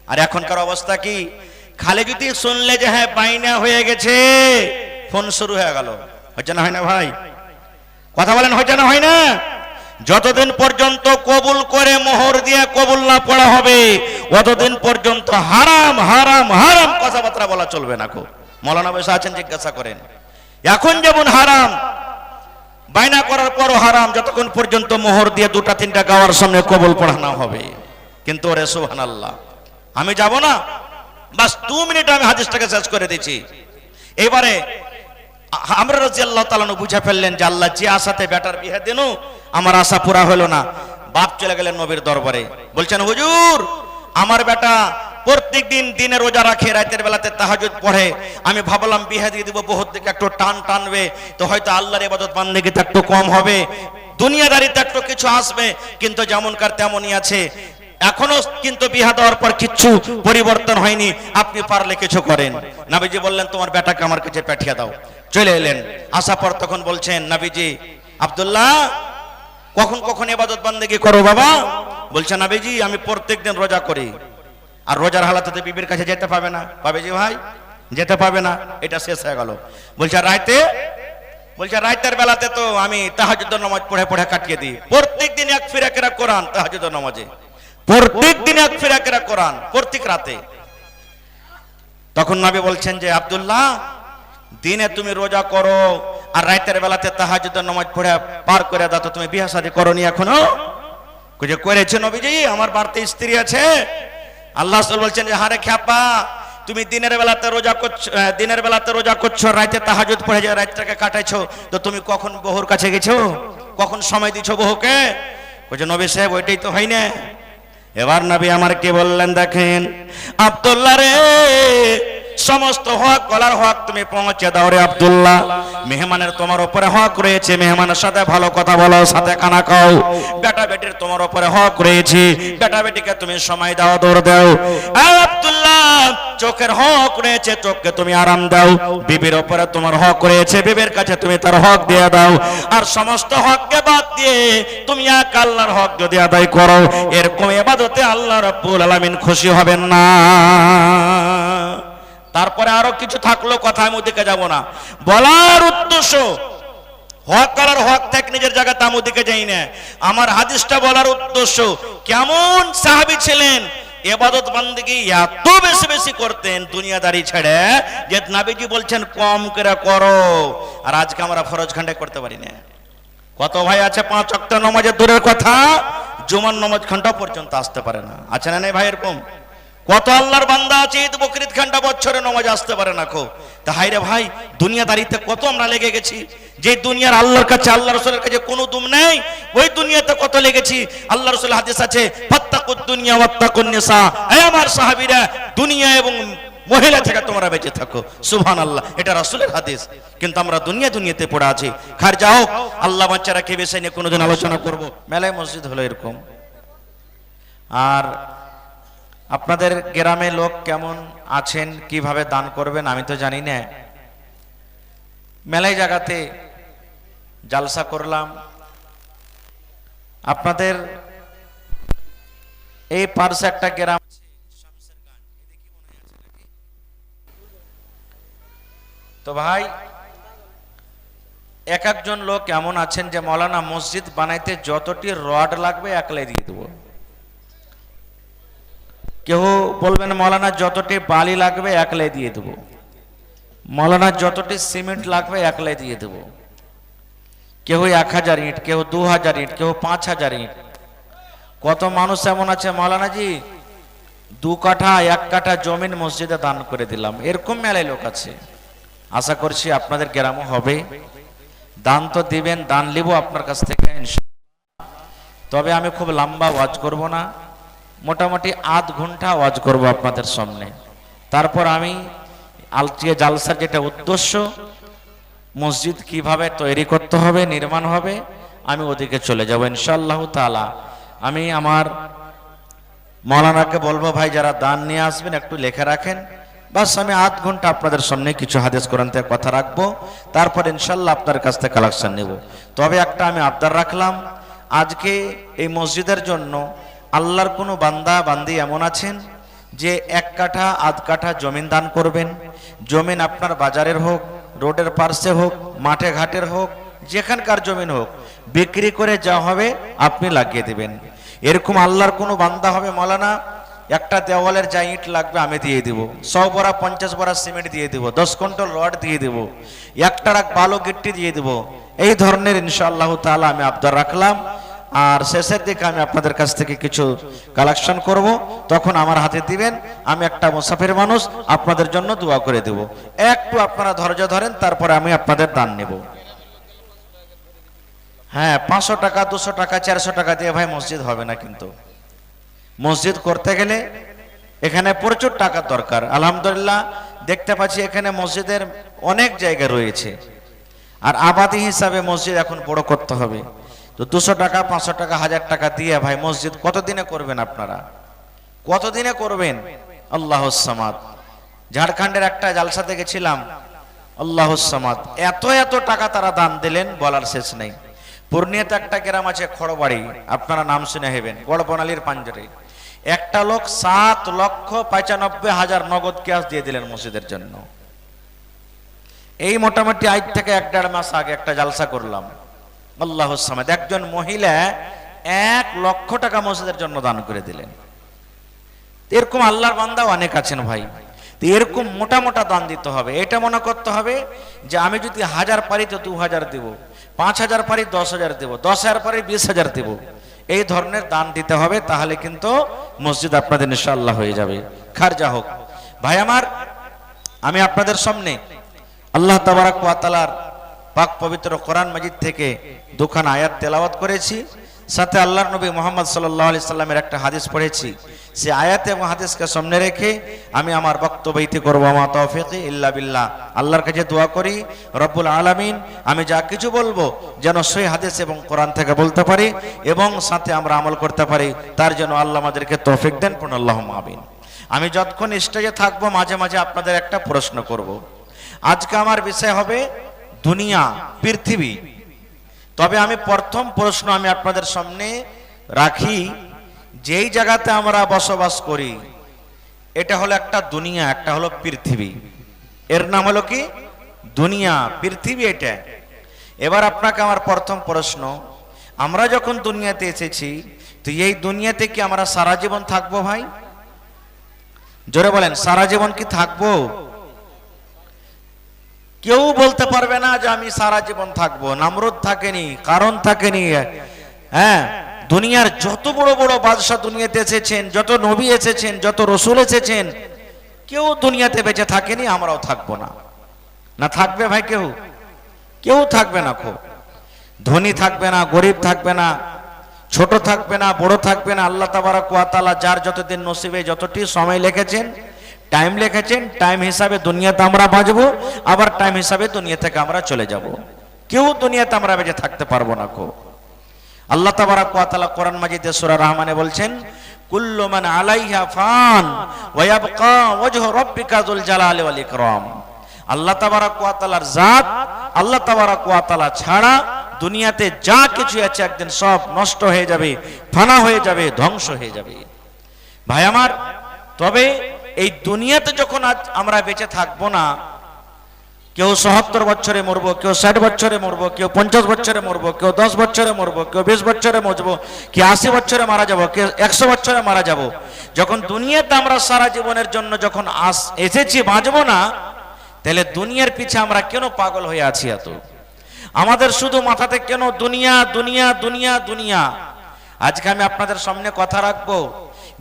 আর এখনকার অবস্থা কি, খালি যদি শুনলে যে হ্যাঁ বাইনা হয়ে গেছে, ফোন শুরু হয়ে গেল। হচ্ছে না হয় না ভাই? কথা বলেন, হচ্ছে না হয় না? যতদিন পর্যন্ত কবুল করে মোহর দিয়ে কবুল না পড়া হবে, অতদিন পর্যন্ত হারাম হারাম হারাম কথাবার্তা বলা চলবে না। মৌলানা বসে আছেন, জিজ্ঞাসা করেন। এখন যেমন হারাম, বাইনা করার পরও হারাম, যতক্ষণ পর্যন্ত মোহর দিয়ে দুটা তিনটা গাওয়ার সামনে কবুল পড়ানো হবে। কিন্তু ওরে সুবহানাল্লাহ, আমি যাব না, বাস 2 মিনিট আমি হাদিসটাকে শেষ করে দিচ্ছি। এবারে আমরা রাদিয়াল্লাহু তাআলা বুঝে ফেললেন যে আল্লাহ যে আশাতে বেটার বিয়ে দেন, আমার আশা পুরা হলো না। বাপ চলে গেলেন নবীর দরবারে, বলছেন হুজুর আমার বেটা প্রত্যেক দিন দিনে রোজা রাখে, রাতের বেলাতে তাহাজ্জুদ পড়ে, আমি ভাবলাম বিয়ে দিয়ে দিব, বহুত দিকে একটু টান টানবে, তো হয়তো আল্লাহর ইবাদত বান্দেগিতে একটু কম হবে, দুনিয়াদারিতে একটু কিছু আসবে, কিন্তু যেমনকার তেমনই আছে। এখনো কিন্তু বিয়ে দেওয়ার পর কিচ্ছু পরিবর্তন হয়নি, আপনি পারলে কিছু করেন। নবীজি বললেন তোমার বেটাকে আমার কাছে পাঠিয়ে দাও। চলে এলেন, আসার পর তখন বলছেন নবীজি, আব্দুল্লাহ কখন কখন ইবাদত বান্দেগি করো বাবা? বলছে নবীজি আমি প্রত্যেকদিন রোজা করি। আর রোজার হালাতে বিবির কাছে যেতে পাবে না। পাবে জি ভাই? যেতে পাবে না, এটা শেষ হয়ে গেল। বলছে রাইতে, বলছে রাতের বেলাতে তো আমি তাহাজ্জুদের নামাজ পড়ে পড়ে কাটিয়ে দিই, প্রত্যেকদিন এক ফিরাকেরা কোরআন তাহাজ্জুদের নামাজে, প্রত্যেকদিন এক ফিরাকেরা কোরআন প্রত্যেক রাতে। তখন নবী বলছেন যে আব্দুল্লাহ দিনে তুমি রোজা করো আর রাতের বেলাতে তাহাজ্জুদের নামাজ পড়ে পার করে দাও, তো তুমি বিয়ে শাদী করোনি এখনো? যে করেছে নবীজি, আমার বাড়িতে স্ত্রী আছে। আল্লাহ রাসূল বলছেন যে হারে খ্যাপা, তুমি দিনের বেলাতে রোজা করছো, দিনের বেলাতে রোজা করছো, রাতে তাহাজ্জুদ পড়ে যায় রাতটাকে কাটাইছো, তো তুমি কখন বহুর কাছে গেছো, কখন সময় দিছো বহুকে? বলছে নবী সাহেব ওইটাই তো হয় না। এবার নবী আমার কি বললেন দেখেন, আব্দুল্লাহ রে সমস্ত হক গলার হক তুমি পৌঁছে দাও রে আব্দুল্লাহ। মেহমানের তোমার উপরে হক রয়েছে, মেহমানের সাথে ভালো কথা বলো, সাথে খানা খাও। বেটা বেটির তোমার উপরে হক রয়েছে, বেটা বেটিকে তুমি সময় দাও, দৌড় দাও। আব্দুল্লাহ চোখের হক রয়েছে, চোখকে তুমি আরাম দাও। বিবির উপরে তোমার হক রয়েছে, বিবির কাছে তুমি তার হক দিয়ে দাও। আর সমস্ত হককে বাদ দিয়ে তুমি এক আল্লাহর হক যদি আদায় করো, এরকম ইবাদতে আল্লাহ রাব্বুল আলামিন খুশি হবেন না। তারপরে আরো কিছু থাকলো, কথা আমি ওদিকে যাব না। বলার উদ্দেশ্য হক করার হক থেকে নিজের জায়গা তাম ওদিকে যাই না। আমার হাদিসটা বলার উদ্দেশ্য কেমন সাহাবী ছিলেন, ইবাদত বান্দেগি এত বেশি বেশি করতেন দুনিয়াদারি ছেড়ে, যে নবীজি বলছেন কম করে করো। আর আজকে আমরা ফরজ খান্ডে করতে পারি না। কত ভাই আছে 5 ওয়াক্ত নামাজের দূরের কথা, জুমার নামাজ ঘন্টা পর্যন্ত আসতে পারে না। আছে না ভাই এরকম? কত আল্লাহর বান্দা আছে ঈদ বকরিদ ঘন্টা বছরে নামাজ আসতে পারে না। তা হাইরে ভাই দুনিয়াদারিতে কত আমরা লেগে গেছি, যে দুনিয়ার আল্লাহর কাছে আল্লাহ রাসূলের কাছে কোনো দুম নেই, ওই দুনিয়াতে কত লেগেছি। আল্লাহ রাসূল হাদিস আছে ফাত্তাকুদ দুনিয়া ওয়াত্তাকুন নিসা, হে আমার সাহাবীরা দুনিয়া এবং মহিলা থেকে তোমরা বেঁচে থাকো। সুবহানাল্লাহ, এটা রাসূলের হাদিস। কিন্তু আমরা দুনিয়াতে পড়ে আছি। খার যাও, আল্লাহ বাচ্চারা কে বিষয় নিয়ে কোনোদিন আলোচনা করব? মেলায় মসজিদ হলো এরকম। আর আপনাদের গ্রামে লোক কেমন আছেন, কিভাবে দান করবেন আমি তো জানি না। মেলায় জায়গাতে জালসা করলাম, আপনাদের এই পার্শ্বে একটা গ্রাম, তো ভাই এক একজন লোক এমন আছেন যে মৌলানা মসজিদ বানাইতে যতটি রড লাগবে একলাই দিয়ে দেবো। কেউ বলবেন মৌলানা যতটি বালি লাগবে একলাই দিয়ে দেবো, মৌলানা যতটি সিমেন্ট লাগবে একলাই দিয়ে দেবো। কেউ 1000 ইট, কেউ 2000 ইট, কেউ 5000 ইট। কত মানুষ এমন আছে মৌলানা জি 2 কাঠা 1 কাঠা জমিন মসজিদে দান করে দিলাম, এরকম মেলায় লোক আছে। আশা করছি আপনাদের গ্রামও হবে। দান তো দিবেন, দান লিব আপনার কাছ থেকে ইনশাআল্লাহ। তবে আমি খুব লম্বা ওয়াজ করব না, মোটামুটি আধ ঘন্টা ওয়াজ করব আপনাদের সামনে। তারপর আমি আজকে জালসার যেটা উদ্দেশ্য, মসজিদ কিভাবে তৈরি করতে হবে, নির্মাণ হবে, আমি ওদিকে চলে যাব ইনশাআল্লাহ তাআলা। আমি আমার মৌলানাকে বলবো ভাই যারা দান নিয়ে আসবেন একটু লেখা রাখেন, বাস আমি আধ ঘন্টা আপনাদের সামনে কিছু হাদিস কোরআন থেকে কথা রাখবো, তারপর ইনশাআল্লাহ আপনার কাছ থেকে কালেকশন নেব। তবে একটা আমি আবদার রাখলাম, আজকে এই মসজিদের জন্য আল্লাহর কোনো বান্দা বান্দি এমন আছেন যে 1 কাঠা আধ কাঠা জমিন দান করবেন। জমিন আপনার বাজারের হোক, রোডের পার্শ্বে হোক, মাঠে ঘাটের হোক, যেখানকার জমিন হোক, বিক্রি করে যা হবে আপনি লাগিয়ে দেবেন। এরকম আল্লাহর কোনো বান্দা হবে মৌলানা একটা দেওয়ালের যা ইট লাগবে আমি দিয়ে দিব, 100 বড়া 50 বড়া সিমেন্ট দিয়ে দিব, 10 কুইন্টাল রড দিয়ে দিব, 1 ট্রাক বালু গিট্টি দিয়ে দিব। এই ধরনের ইনশাআল্লাহ তাআলা আমি আবদার রাখলাম। আর শেষের দিকে আমি আপনাদের কাছ থেকে কিছু কালেকশন করব, তখন আমার হাতে দিবেন। আমি একটা মুসাফির মানুষ, আপনাদের জন্য দোয়া করে দেব। একটু আপনারা ধৈর্য ধরেন, তারপরে আমি আপনাদের দান নেব। হ্যাঁ, 500 টাকা 200 টাকা 400 টাকা দিয়ে ভাই মসজিদ হবে না। কিন্তু মসজিদ করতে গেলে এখানে প্রচুর টাকার দরকার। আলহামদুলিল্লাহ দেখতে পাচ্ছি এখানে মসজিদের অনেক জায়গা রয়েছে, আর আবাদি হিসাবে মসজিদ এখন বড় করতে হবে। তো 200 টাকা 500 টাকা 1000 টাকা দিয়ে ভাই মসজিদ কতদিনে করবেন? আপনারা কতদিনে করবেন? আল্লাহুস সামাদ। ঝাড়খণ্ডের একটা জালসাতে গেছিলাম, আল্লাহুস সামাদ, এত এত টাকা তারা দান দিলেন বলার শেষ নেই। পূর্ণিয়াতে একটা গ্রাম আছে খড়বাড়ি, আপনারা নাম শুনে হেবেন, গড়বনালির পাঞ্জরে। একটা লোক 7,95,000 নগদ ক্যাশ দিয়ে দিলেন মসজিদের জন্য। এই মোটামুটি আজ থেকে 1-1.5 মাস আগে একটা জালসা করলাম, আল্লাহুস সামাদ। একজন মহিলা 1 লক্ষ টাকা মসজিদের জন্য দান করে দিলেন। এরকম আল্লাহর বান্দা অনেক আছেন ভাই। এরকম মোটা মোটা দান দিতে হবে। এটা মনে করতে হবে যে আমি যদি 1000 পারি তো 2000 দেব, 5000 পারি 10,000 দেব, 10,000 পারি 20,000 দেব। এই ধরনের দান দিতে হবে, তাহলে কিন্তু মসজিদ আপনাদের ইনশাআল্লাহ হয়ে যাবে। খারজা হোক ভাই আমার, আমি আপনাদের সামনে আল্লাহ তাবারাক ওয়া তাআলার পাক পবিত্র কোরআন মাজিদ থেকে 2খানা আয়াত তেলাওয়াত করেছি, সাথে আল্লাহর নবী মুহাম্মদ সাল্লাল্লাহু আলাইহি সাল্লামের একটা হাদিস পড়েছি। সে আয়াত এবং হাদিসকে সামনে রেখে আমি আমার বক্তব্য ইতি করব। মা তাওফীকি ইল্লা বিল্লাহ। আল্লাহর কাছে দোয়া করি রব্বুল আলামিন আমি যা কিছু বলবো যেন সহিহ হাদিস এবং কোরআন থেকে বলতে পারি এবং সাথে আমরা আমল করতে পারি, তার জন্য আল্লাহ আমাদেরকে তৌফিক দেন। পূর্ণ আল্লাহুম্মা আমিন। আমি যতক্ষণ স্টেজে থাকবো মাঝে মাঝে আপনাদের একটা প্রশ্ন করব। আজকে আমার বিষয় হবে দুনিয়া, পৃথিবী। তবে আমি প্রথম প্রশ্ন আমি আপনাদের সামনে রাখি, যেই জায়গাতে আমরা বসবাস করি এটা হলো একটা দুনিয়া, একটা হলো পৃথিবী। এর নাম হলো কি? দুনিয়া, পৃথিবী এটা। এবার আপনাকে আমার প্রথম প্রশ্ন, আমরা যখন দুনিয়াতে এসেছি তো এই দুনিয়াতে কি আমরা সারা জীবন থাকবো ভাই? জোরে বলেন, সারা জীবন কি থাকবো? কেউ বলতে পারবে না যে আমি সারা জীবন থাকবো। নামরুদ থাকেনি, কারণ থাকেনি। হ্যাঁ, দুনিয়ার যত বড় বড় বাদশা দুনিয়াতে এসেছেন, যত নবী এসেছেন, যত রসুল এসেছেন, কেউ দুনিয়াতে বেঁচে থাকেনি। আমরাও থাকবো না। না থাকবে ভাই? কেউ কেউ থাকবে না। খুব ধনী থাকবে না, গরিব থাকবে না, ছোট থাকবে না, বড় থাকবে না। আল্লাহ তাবারাক ওয়া তাআলা যার যতদিন নসিবে যতটি সময় লিখেছেন, টাইম লিখেছেন, টাইম হিসাবে দুনিয়াতে আমরা বাঁচবো, আবার টাইম হিসাবে দুনিয়া থেকে আমরা চলে যাব। কেউ দুনিয়াতে আমরা বেঁচে থাকতে পারবো না। খুব আল্লাহ তাবারাক ওয়া তাআলা কোরআন মাজিদে সূরা রহমানে বলছেন, কুল্লু মান আলাইহা ফান ওয়া ইয়াবকা ওয়াজহু রাব্বিকা যুল জালালি ওয়াল ইকরাম। আল্লাহ তাবারাক ওয়া তাআলার জাত, আল্লাহ তাবারাক ওয়া তাআলা ছাড়া দুনিয়াতে যা কিছু আছে একদিন সব নষ্ট হয়ে যাবে, ফানা হয়ে যাবে, ধ্বংস হয়ে যাবে। ভাই আমার, তবে এই দুনিয়াতে যখন আজ আমরা বেঁচে থাকবো না, কেউ ৭৭ বছরে মরবো, কেউ ৬০ বছরে মরবো, কেউ ৫০ বছরে মরবো, কেউ ১০ বছরে মরবো, কেউ ২০ বছরে মরবো, কেউ ৮০ বছরে মারা যাবো, কেউ ১০০ বছরে মারা যাবো। যখন দুনিয়াতে আমরা সারা জীবনের জন্য যখন এসেছি, বাঁচবো না, তাহলে দুনিয়ার পিছে আমরা কেন পাগল হয়ে আছি? এত আমাদের শুধু মাথাতে কেন দুনিয়া দুনিয়া দুনিয়া দুনিয়া? আজকে আমি আপনাদের সামনে কথা রাখবো,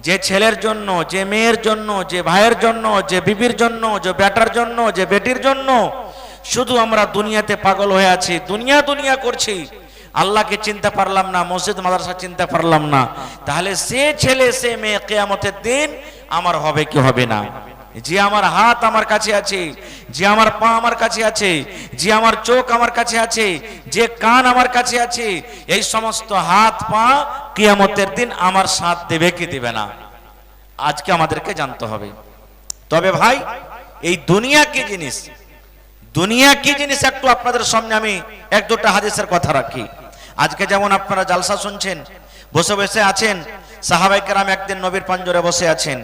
যে ছেলের জন্য, যে মেয়ের জন্য, যে ভাইয়ের জন্য, যে বিবির জন্য, যে বেটার জন্য, যে বেটির জন্য শুধু আমরা দুনিয়াতে পাগল হয়ে আছি, দুনিয়া দুনিয়া করছি, আল্লাহকে চিনতে পারলাম না, মসজিদ মাদ্রাসা চিনতে পারলাম না, তাহলে সে ছেলে সে মেয়ে কিয়ামতের দিন আমার হবে কি হবে না? যে আমার হাত আমার কাছে আছে, যে আমার পা আমার কাছে আছে, যে আমার চোখ আমার কাছে আছে, যে কান আমার কাছে আছে, এই সমস্ত হাত পা কিয়ামতের দিন আমার সাথ দেবে কি দেবে না, আজকে আমাদেরকে জানতে হবে। তবে ভাই, এই দুনিয়া কি জিনিস, দুনিয়া কি জিনিস একটু আপনাদের সামনে আমি ১-২টা হাদিসের কথা রাখি। আজকে যেমন আপনারা জালসা শুনছেন, বসে বসে আছেন সাহাবায়ে কেরাম, একদিন নবীর পাঞ্জরে বসে আছেন।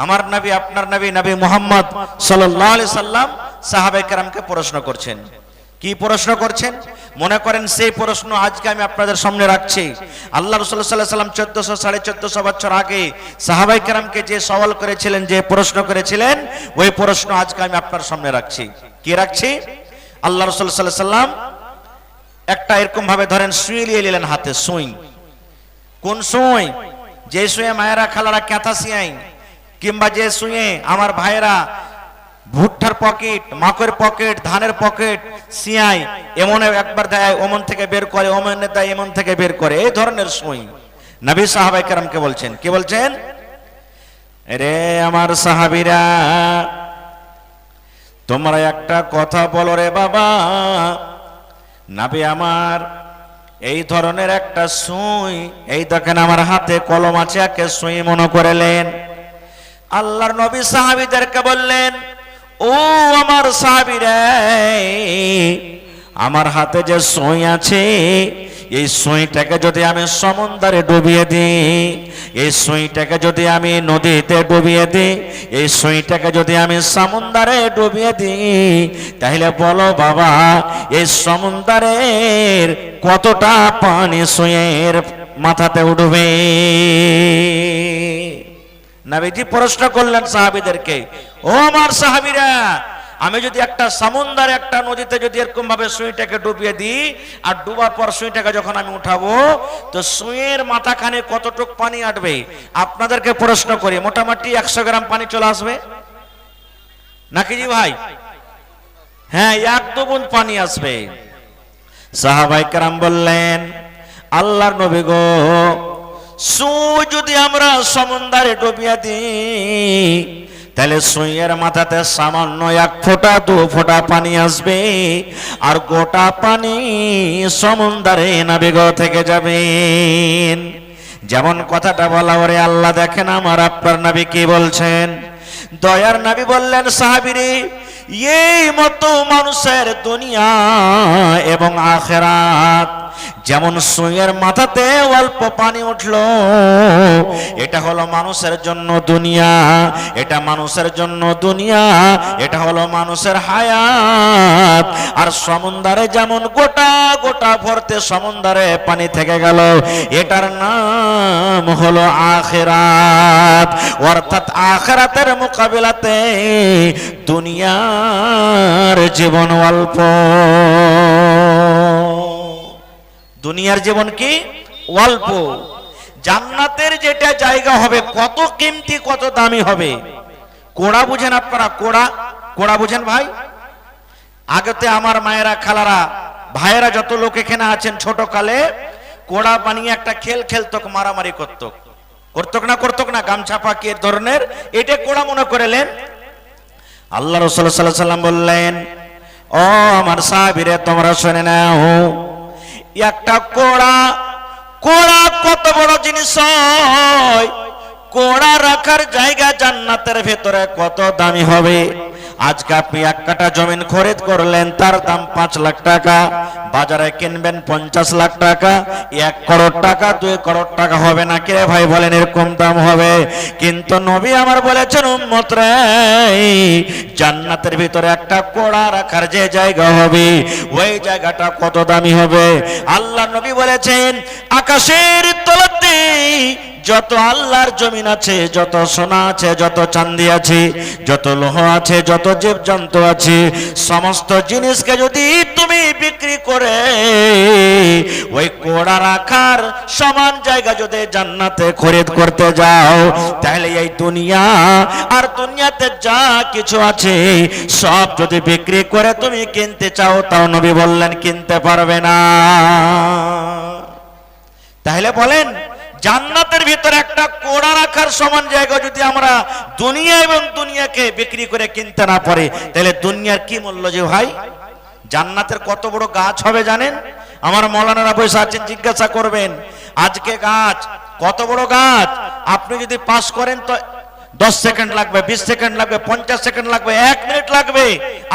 আমার নবী, আপনার নবী, নবী মুহাম্মদ সাল্লাল্লাহু আলাইহি সাল্লাম সাহাবায়ে কেরামকে প্রশ্ন করছেন। কি প্রশ্ন করছেন? মনে করেন সেই প্রশ্ন আজকে আমি আপনাদের সামনে রাখছি। আল্লাহ রাসূল সাল্লাল্লাহু আলাইহি সাল্লাম 1400-1450 বছর আগে সাহাবায়ে কেরামকে যে সওয়াল করেছিলেন, যে প্রশ্ন করেছিলেন, ওই প্রশ্ন আজকে আমি আপনার সামনে রাখছি। কি রাখছি? আল্লাহ রাসূল সাল্লাল্লাহু আলাইহি সাল্লাম একটা এরকম ভাবে ধরেন সুই নিয়ে নিলেন হাতে। সুই, কোন সুই? যে সুয়ে মায়েরা খালারা কাঁথা সিয়াই, কিংবা যে সুয়ে আমার ভাইয়েরা ভুট্টার পকেট, মাকের পকেট, ধানের পকেট সিয়াই, এমন একবার দেয় ওমন থেকে বের করে, ওমনে দেয় এমন থেকে বের করে, এই ধরনের সুই। নবী সাহাবায়ে কেরামকে বলছেন, কি বলছেন? রে আমার সাহাবীরা, তোমরা একটা কথা বলো রে বাবা। নবী আমার, এই ধরনের একটা সুই, এই দেখেন আমার হাতে কলম আছে, একে সুই মনে করেলেন। আল্লাহর নবী সাহাবীদেরকে বললেন, ও আমার সাহাবীরা, আমার হাতে যে সুই আছে, এই সুইটাকে যদি আমি সমুদ্রে ডুবিয়ে দিই, এই সুইটাকে যদি আমি নদীতে ডুবিয়ে দিই, এই সুইটাকে যদি আমি সমুদ্রে ডুবিয়ে দিই, তাহলে বলো বাবা, এই সমুদ্রের কতটা পানি সুইয়ের মাথাতে উঠবে? নবীজি প্রশ্ন করলেন সাহাবীদেরকে, ও আমার সাহাবীরা, আমি যদি একটা সমুদ্রে, একটা নদীতে যদি এরকম ভাবে সুইটাকে ডুবিয়ে দিই, আর ডুবার পর সুইটাকে যখন আমি উঠাবো, তো সুইয়ের মাথাখানে কতটুক পানি আসবে? আপনাদেরকে প্রশ্ন করি, মোটামুটি 100 গ্রাম পানি চলে আসবে নাকি জি ভাই? হ্যাঁ, 1-2 বুঁদ পানি আসবে। সাহাবায়ে কেরাম বললেন, আল্লাহর নবী গো, সুই যদি আমরা সমুদ্রে ডুবিয়ে দিই, তাহলে সুইয়ের মাথাতে সামান্য 1 ফোঁটা 2 ফোঁটা পানি আসবে, আর গোটা পানি সমুদ্রে নবী গো থেকে যাবেন। যেমন কথাটা বলা, ওরে আল্লাহ, দেখেন আমার আপনার নবী কি বলছেন। দয়ার নবী বললেন, সাহাবীরে, এই মতো মানুষের দুনিয়া এবং আখিরাত, যেমন সুইয়ের মাথাতে অল্প পানি উঠলো, এটা হলো মানুষের জন্য দুনিয়া, এটা মানুষের জন্য দুনিয়া, এটা হলো মানুষের হায়াত। আর সমুদ্রে যেমন গোটা গোটা ভরতে সমুদ্রে পানি থেকে গেল, এটার নাম হলো আখিরাত। অর্থাৎ আখিরাতের মোকাবিলাতে দুনিয়ার জীবন অল্প। দুনিয়ার জীবন কি? অল্প। জান্নাতের যেটা জায়গা হবে কত কিমতি, কত দামি হবে। কোড়া বুঝেন আপনারা? কোড়া, কোড়া বুঝেন ভাই? আগেতে আমার মায়েরা, খালারা, ভাইয়েরা, যত লোক এখানে আছেন, ছোট কালে কোড়া বানিয়ে একটা খেল খেলতো, মারামারি করতো, করতক না? করতক না? গামছা পাকি এর ধরনের, এটা কোড়া মনে করেলেন। আল্লাহ রাসূল সাল্লাল্লাহু আলাইহি সাল্লাম বললেন, ও আমার সাহাবীরা, তোমরা শুনে নাও, একটা কোড়া, কোড়া কত বড় জিনিস হয়, কোড়া রাখার জায়গা জান্নাতের ভেতরে কত দামি হবে। আজকে আপনি 1 কাঠা জমিন খরিদ করলেন, তার দাম 5 লাখ টাকা, বাজারে কিনবেন 50 লাখ টাকা, 1 করোড় টাকা, 2 করোড় টাকা হবে না কে ভাই বলেন? এরকম দাম হবে। কিন্তু নবী আমার বলেছেন, উম্মত রে, জান্নাতের ভিতরে একটা কোড়া রাখার যে জায়গা হবে, ওই জায়গাটা কত দামি হবে। আল্লাহ নবী বলেছেন, আকাশের তলাতে যত আল্লাহর জমিন আছে, যত সোনা আছে, যত চাঁদি আছে, যত লোহ আছে, যত জীবজন্তু আছে, সমস্ত জিনিসকে যদি তুমি বিক্রি করে ওই কোড়া রাখার সমান জায়গা যদি জান্নাতে খরিদ করতে যাও, তাহলে এই দুনিয়া আর দুনিয়াতে যা কিছু আছে সব যদি বিক্রি করে তুমি কিনতে চাও, তাও নবী বললেন কিনতে পারবে না। তাহলে বলেন, জান্নাতের ভিতরে একটা কোড়া রাখার সমান জায়গা যদি আমরা দুনিয়া এবং দুনিয়াকে বিক্রি করে কিনতে না পারি, তাহলে দুনিয়ার কি মূল্য যে ভাই? জান্নাতের কত বড় গাছ হবে জানেন? আমার মৌলানারা বসে আছেন, জিজ্ঞাসা করবেন, আজকে গাছ কত বড় গাছ, আপনি যদি পাস করেন তো 10 সেকেন্ড লাগবে, 20 সেকেন্ড লাগবে, 50 সেকেন্ড লাগবে, 1 মিনিট লাগবে,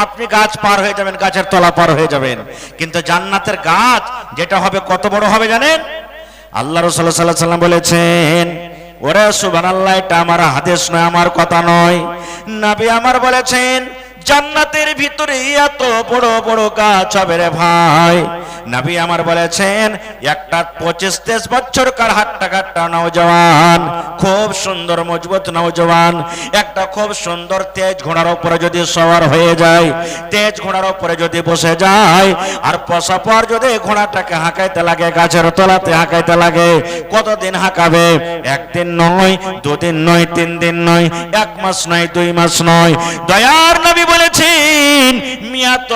আপনি গাছ পার হয়ে যাবেন, গাছের তলা পার হয়ে যাবেন। কিন্তু জান্নাতের গাছ যেটা হবে কত বড় হবে জানেন? আল্লাহ রাসূল সাল্লাল্লাহু আলাইহি ওয়াসাল্লাম বলেছেন, ওরে সুবহানাল্লাহ, এটা আমার হাদিস নয়, আমার কথা নয়। নবী আমার বলেছেন, জান্নাতের ভিতরে এত বড় বড় গাছ হবে রে ভাই। নবী আমার বলেছেন, একটা 25-23 বছরকার হাট্টা কাট্টা নওজওয়ান, খুব সুন্দর মজবুত নওজওয়ান, একটা খুব সুন্দর তেজ ঘোড়ার উপরে যদি সওয়ার হয়ে যায়, তেজ ঘোড়ার উপরে যদি বসে যায়, আর বসা পর যদি ঘোড়াটাকে হাঁকাইতে লাগে, গাছের তলাতে হাঁকাইতে লাগে, কতদিন হাঁকাবে? একদিন নয়, দুদিন নয়, 3 দিন নয়, 1 মাস নয়, 2 মাস নয়। দয়ার নবী বলেছেন, মিয়াত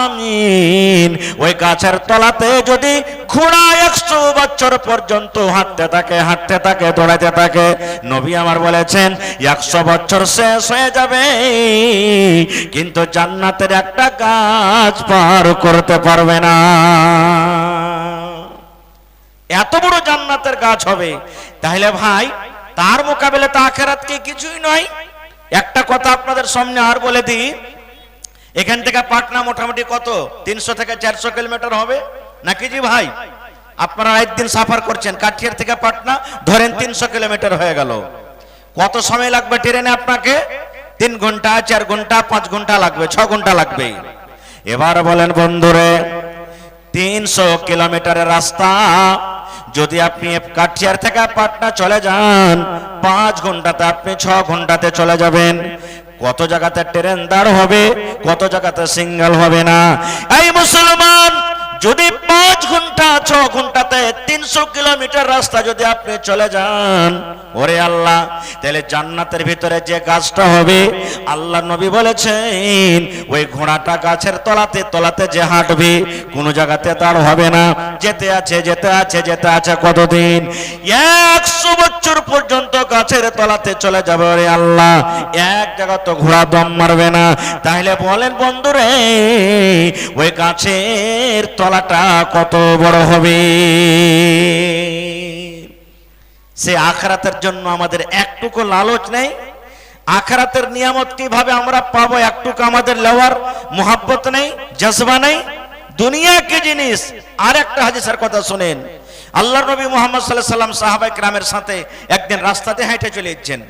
আমিন, ওই গাছের তলাতে যদি ঘোড়া 100 বছর পর্যন্ত হাঁটতে থাকে, হাঁটতে থাকে, দৌড়াতে থাকে, নবী আমার বলেছেন 100 বছর শেষ হয়ে যাবে, কিন্তু জান্নাতের একটা গাছ পার করতে পারবে না। এত বড় জান্নাতের গাছ হবে। তাহলে ভাই, তার মোকাবেলা তো আখিরাত কি কিছুই নয়। একটা কথা আপনাদের সামনে আর বলে দিই, এখান থেকে পাটনা মোটামুটি কত 300 থেকে 400 কিলোমিটার হবে নাকি জি ভাই? আপনারা একদিন সাফার করছেন, কাঠিয়ার থেকে পাটনা ধরেন 300 কিলোমিটার হয়ে গেল। কত সময় লাগবে ট্রেনে? আপনাকে 3 ঘন্টা, 4 ঘন্টা, 5 ঘন্টা লাগবে, 6 ঘন্টা লাগবে। এবার বলেন বন্ধুরে, 300 কিলোমিটারের রাস্তা যদি আপনি কাঠিয়ার থেকে পাটনা চলে যান, 5 ঘন্টাতে আপনি 6 ঘন্টাতে চলে যাবেন। কত জায়গাতে ট্রেন দাঁড় হবে, কত জায়গাতে সিঙ্গেল হবে না। এই মুসলমান, যদি 5 ঘন্টা 6 ঘন্টাতে 300 কিলোমিটার রাস্তা যদি আপনি চলে যান, ওরে আল্লাহ, তাহলে জান্নাতের ভিতরে যে গাছটা হবে, আল্লাহ নবী বলেছেন, ওই ঘোড়াটা গাছের তলাতে তলাতে যে হাঁটবে, কোনো জায়গাতে দাঁড় হবে না, যেতে আছে যেতে আছে যেতে আছে, কতদিন? 100 বছর পর্যন্ত গাছের তলাতে চলে যাবে। ওরে আল্লাহ, এক জায়গা তো ঘোড়া দম মারবে না। তাহলে বলেন বন্ধুরে, ওই গাছের তলাটা কত বড় হবে? সে আখিরাতের জন্য আমাদের একটুকু লালচ নেই। আখিরাতের নিয়ামত কিভাবে আমরা পাবো, একটুকু আমাদের লেওয়ার মোহাব্বত নেই, জজবা নেই। দুনিয়া কি জিনিস? আর একটা হাদিসের কথা শুনেন। আল্লাহর নবী মুহাম্মদ সাল্লাল্লাহু আলাইহি ওয়াসাল্লাম সাহাবায়ে কেরামের সাথে একদিন রাস্তাতে হেঁটে চলে যাচ্ছেন।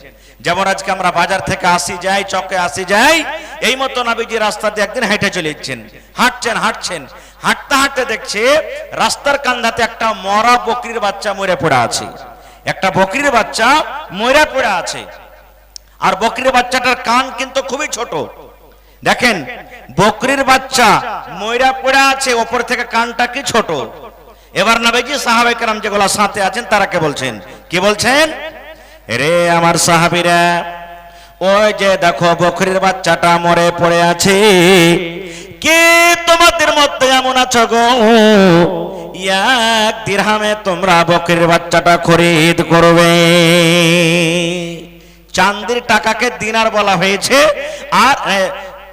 যেমন আজকে আমরা বাজার থেকে আসি যাই, চকে আসি যাই, এই মতো নবীজি রাস্তাতে একদিন হেঁটে চলে যাচ্ছেন। হাঁটছেন হাঁটছেন, হাঁটতে হাঁটতে দেখছে রাস্তার কান্ধাতে একটা মরা বকরির বাচ্চা মরে পড়ে আছে। একটা বকরির বাচ্চা মরে পড়ে আছে, আর বকরির বাচ্চাটার কান কিন্তু খুবই ছোট। দেখেন, বকরির বাচ্চা মরে পড়ে আছে, ওপর থেকে কানটা কি ছোট। এবার নবীজি সাহাবায়ে কেরাম যেগুলো সাথে আছেন তারাকে বলছেন, কি বলছেন? রে আমার সাহাবীরা, ওই যে দেখো বকরির বাচ্চাটা মরে পড়ে আছে, কে তোমাদের মধ্যে এমন আছো গো, 1 দিরহামে তোমরা বকরির বাচ্চাটা খরিদ করবে? চাঁদির টাকাকে দিনার বলা হয়েছে, আর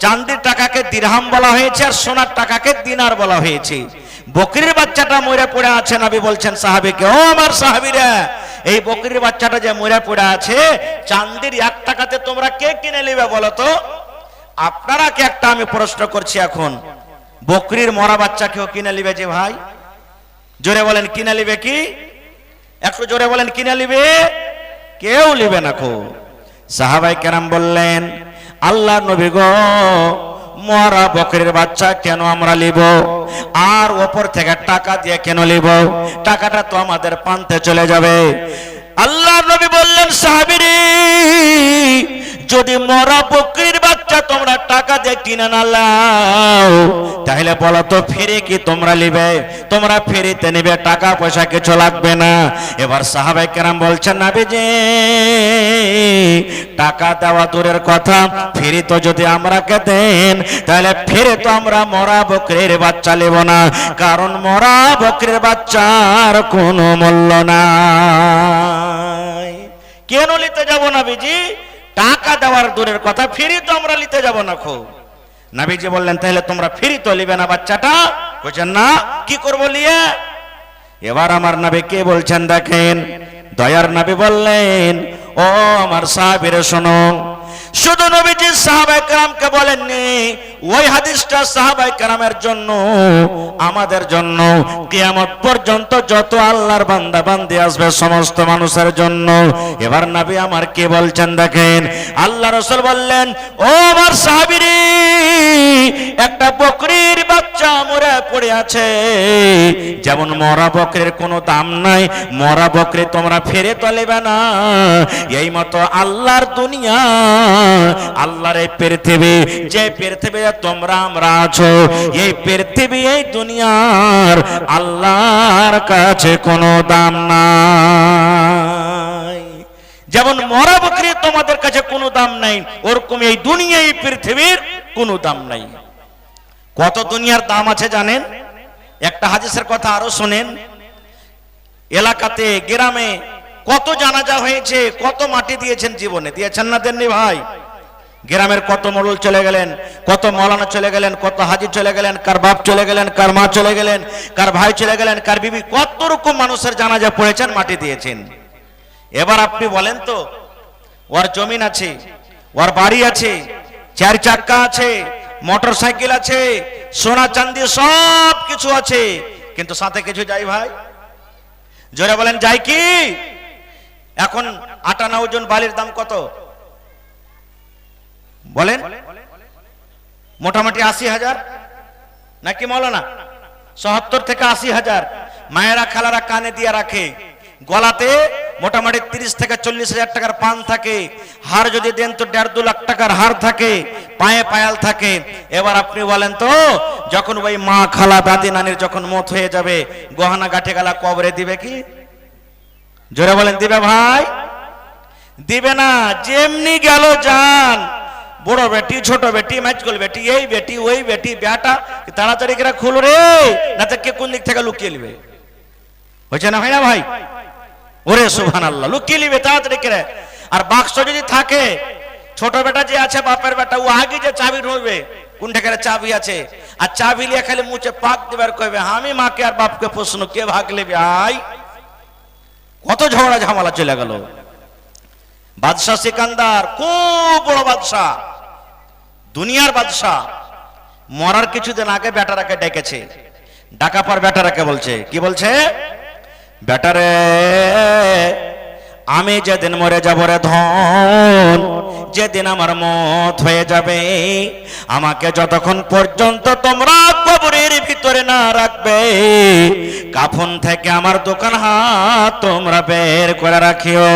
চাঁদির টাকাকে দিরহাম বলা হয়েছে, আর সোনার টাকাকে দিনার বলা হয়েছে। বকরির বাচ্চাটা মরে পড়ে আছে, নবী বলছেন সাহাবীকে, ও আমার সাহাবীরা, এই বকরির বাচ্চাটা যে মরে পড়ে আছে, চাঁদির 1 টাকাতে তোমরা কে কিনে নেবে বলো তো? আপনারা কি একটা আমি প্রশ্ন করছি এখন, বকরির মরা বাচ্চা কেউ কিনে নেবে যে ভাই? জোরে বলেন, কিনে নেবে কি? একটু জোরে বলেন, কিনে নেবে? কেউ নেবে না। খো সাহাবায়ে কেরাম বললেন, আল্লাহ নবী গো, মরা বকরির বাচ্চা কেন আমরা নিব, আর ওপর থেকে টাকা দিয়ে কেন নিব? টাকাটা তো আমাদের পান্তে চলে যাবে। আল্লাহ নবী বললেন, সাহাবীরে, যদি মরা বকরির বাচ্চা তোমরা টাকা দিয়ে কিনে না নাও, তাহলে বলো তো ফিরে কি তোমরা নিবে? তোমরা ফিরিতে নেবে, টাকা পয়সা কিছু লাগবে না। এবার সাহাবায়ে কেরাম বলছেন, নবীজি, টাকা দেওয়া দূরের কথা, ফিরে তো যদি আমরাকে দেন, তাহলে ফিরে তো আমরা মরা বকরির বাচ্চা নেব না, কারণ মরা বকরির বাচ্চার কোনো মূল্য নাই। কেন নিতে যাব নবীজি? টাকা দেওয়ার দূরের কথা, ফিরি তো আমরা নিতে যাব না। খো নবীজি বললেন, তাহলে তোমরা ফিরি তো নিবে না বাচ্চাটা? বলছেন না, কি করবো নিয়ে? এবার আমার নবী কে বলছেন দেখেন, দয়ার নবী বললেন, ও আমার সাহাবীরা শোনো, শুধু নবীজি সাহাবায়ে কেরামকে বলেননি, ওই হাদিসটা সাহাবায়ে কেরামের জন্য, আমাদের জন্য, কিয়ামত পর্যন্ত যত আল্লাহর বান্দা বান্দি আসবে সমস্ত মানুষের জন্য। এবার নবী আমার কি বলছেন দেখেন, আল্লাহ রাসূল বললেন, ও আমার সাহাবীরা, একটা বকরির বাচ্চা মরে পড়ে আছে, যেমন মরা বকরির কোনো দাম নাই, মরা বকরি তোমরা ফিরে তো নেবে না, এই মতো আল্লাহর দুনিয়া, আল্লাহর এই পৃথিবী, যে পৃথিবীতে তোমরা আমরা আছো, এই পৃথিবী, এই দুনিয়ার আল্লাহর কাছে কোনো দাম নাই। যেমন মরা বকরি তোমাদের কাছে কোনো দাম নাই, ওরকম এই দুনিয়া, এই পৃথিবীর কোনো দাম নাই। কত দুনিয়ার দাম আছে জানেন? একটা হাদিসের কথা আরো শুনেন। এলাকাতে, গ্রামে কত জানাজা হয়েছে, কত মাটি দিয়েছেন জীবনে, দিয়েছেন না দেননি ভাই? গ্রামের কত মোড়ল চলে গেলেন, কত মৌলানা চলে গেলেন, কত হাজি চলে গেলেন, কার বাপ চলে গেলেন, কার মা চলে গেলেন, কার ভাই চলে গেলেন, কার বিবি, কত রকম মানুষের জানাজা পড়েছেন, মাটি দিয়েছেন। এবার আপনি বলেন তো, ওর জমিন আছে, ওর বাড়ি আছে, 4 চাকা আছে, মোটর সাইকেল আছে, সোনা চাঁদি সব কিছু আছে, কিন্তু সাথে কিছু যাই ভাই? জোরে বলেন, যাই কি? এখন আটা না ওজন বালির দাম কত বলেন? মোটামুটি 80,000 নাকি মৌলানা? 70 থেকে 80,000। মায়েরা খালারা কানে দিয়ে রাখে, গলাতে মোটামুটি 30 থেকে 40,000 টাকার পান থাকে, হার যদি দেন তো 1.5-2 লাখ টাকার হার থাকে, পায়ে পায়াল থাকে। এবার আপনি বলেন তো, যখন ওই মা খালা দাদি নানির যখন মত হয়ে যাবে, গহনা গাঠে গালা কবরে দিবে কি? জোরে বলেন, দিবে ভাই? দিবে না। যেমনি গেল যান, বড় বেটি, ছোট বেটি, মাইজগল বেটি, এই বেটি, ওই বেটি, বেটা, তাড়াতাড়ি করে খুলো রে, না তো কে কোন দিক থেকে লুকিয়ে নিবে। হয়েছে না, হয় না ভাই? ওরে সুবহানাল্লাহ, লুকিয়ে নিবে তাড়াতাড়ি করে। আর বাক্স যদি থাকে, ছোট বেটা যে আছে, বাপের বেটা, ও আগে যে চাবি ঢুকবে, কোন ঠেকারে চাবি আছে, আর চাবি লিয়ে খালি মুছে পাক দিবার কইবে, আমি মাকে আর বাপকে প্রশ্ন, কে ভাগ নেবে? আই কত ঝগড়া ঝামেলা চলে গেল। বাদশাহ সিকান্দার খুব বড় বাদশাহ, দুনিয়ার বাদশাহ, মরার কিছুদিন আগে বেটারাকে ডেকেছে। ডাকা পর বেটারাকে বলছে, কি বলছে? বেটারে, আমি যেদিন মরে যাব রে ধন, যেদিন আমার মত হয়ে যাবে, আমাকে যতক্ষণ পর্যন্ত তোমরা কবরের ভিতরে না রাখবে, কাফন থেকে আমার দোকান হাত তোমরা বের করে রাখিও।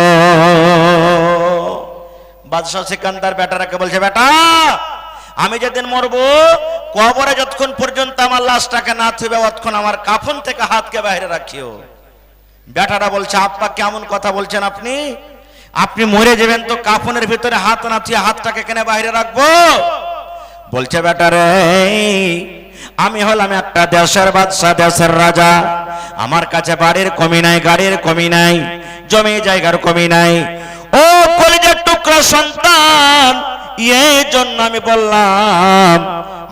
বাদশাহ সিকান্দার বেটারাকে বলছে, বেটা, আমি যেদিন মরবো, কবরে যতক্ষণ পর্যন্ত আমার লাশটাকে না থুবে, ততক্ষণ আমার কাফন থেকে হাতকে বাইরে রাখিও। বেটারা বলছে, আব্বা কেমন কথা বলছেন আপনি? আপনি মরে যাবেন তো কাফনের ভিতরে হাত না থুয়ে হাতটাকে কেন বাইরে রাখবো? বলছে, বেটারে, আমি হলাম একটা দেশের বাদশা, দেশের রাজা, আমার কাছে বাড়ির কমি নাই, গাড়ির কমি নাই, জমি জায়গার কমি নাই। ও কলিজার টুকরা সন্তান, এই জন্য আমি বললাম,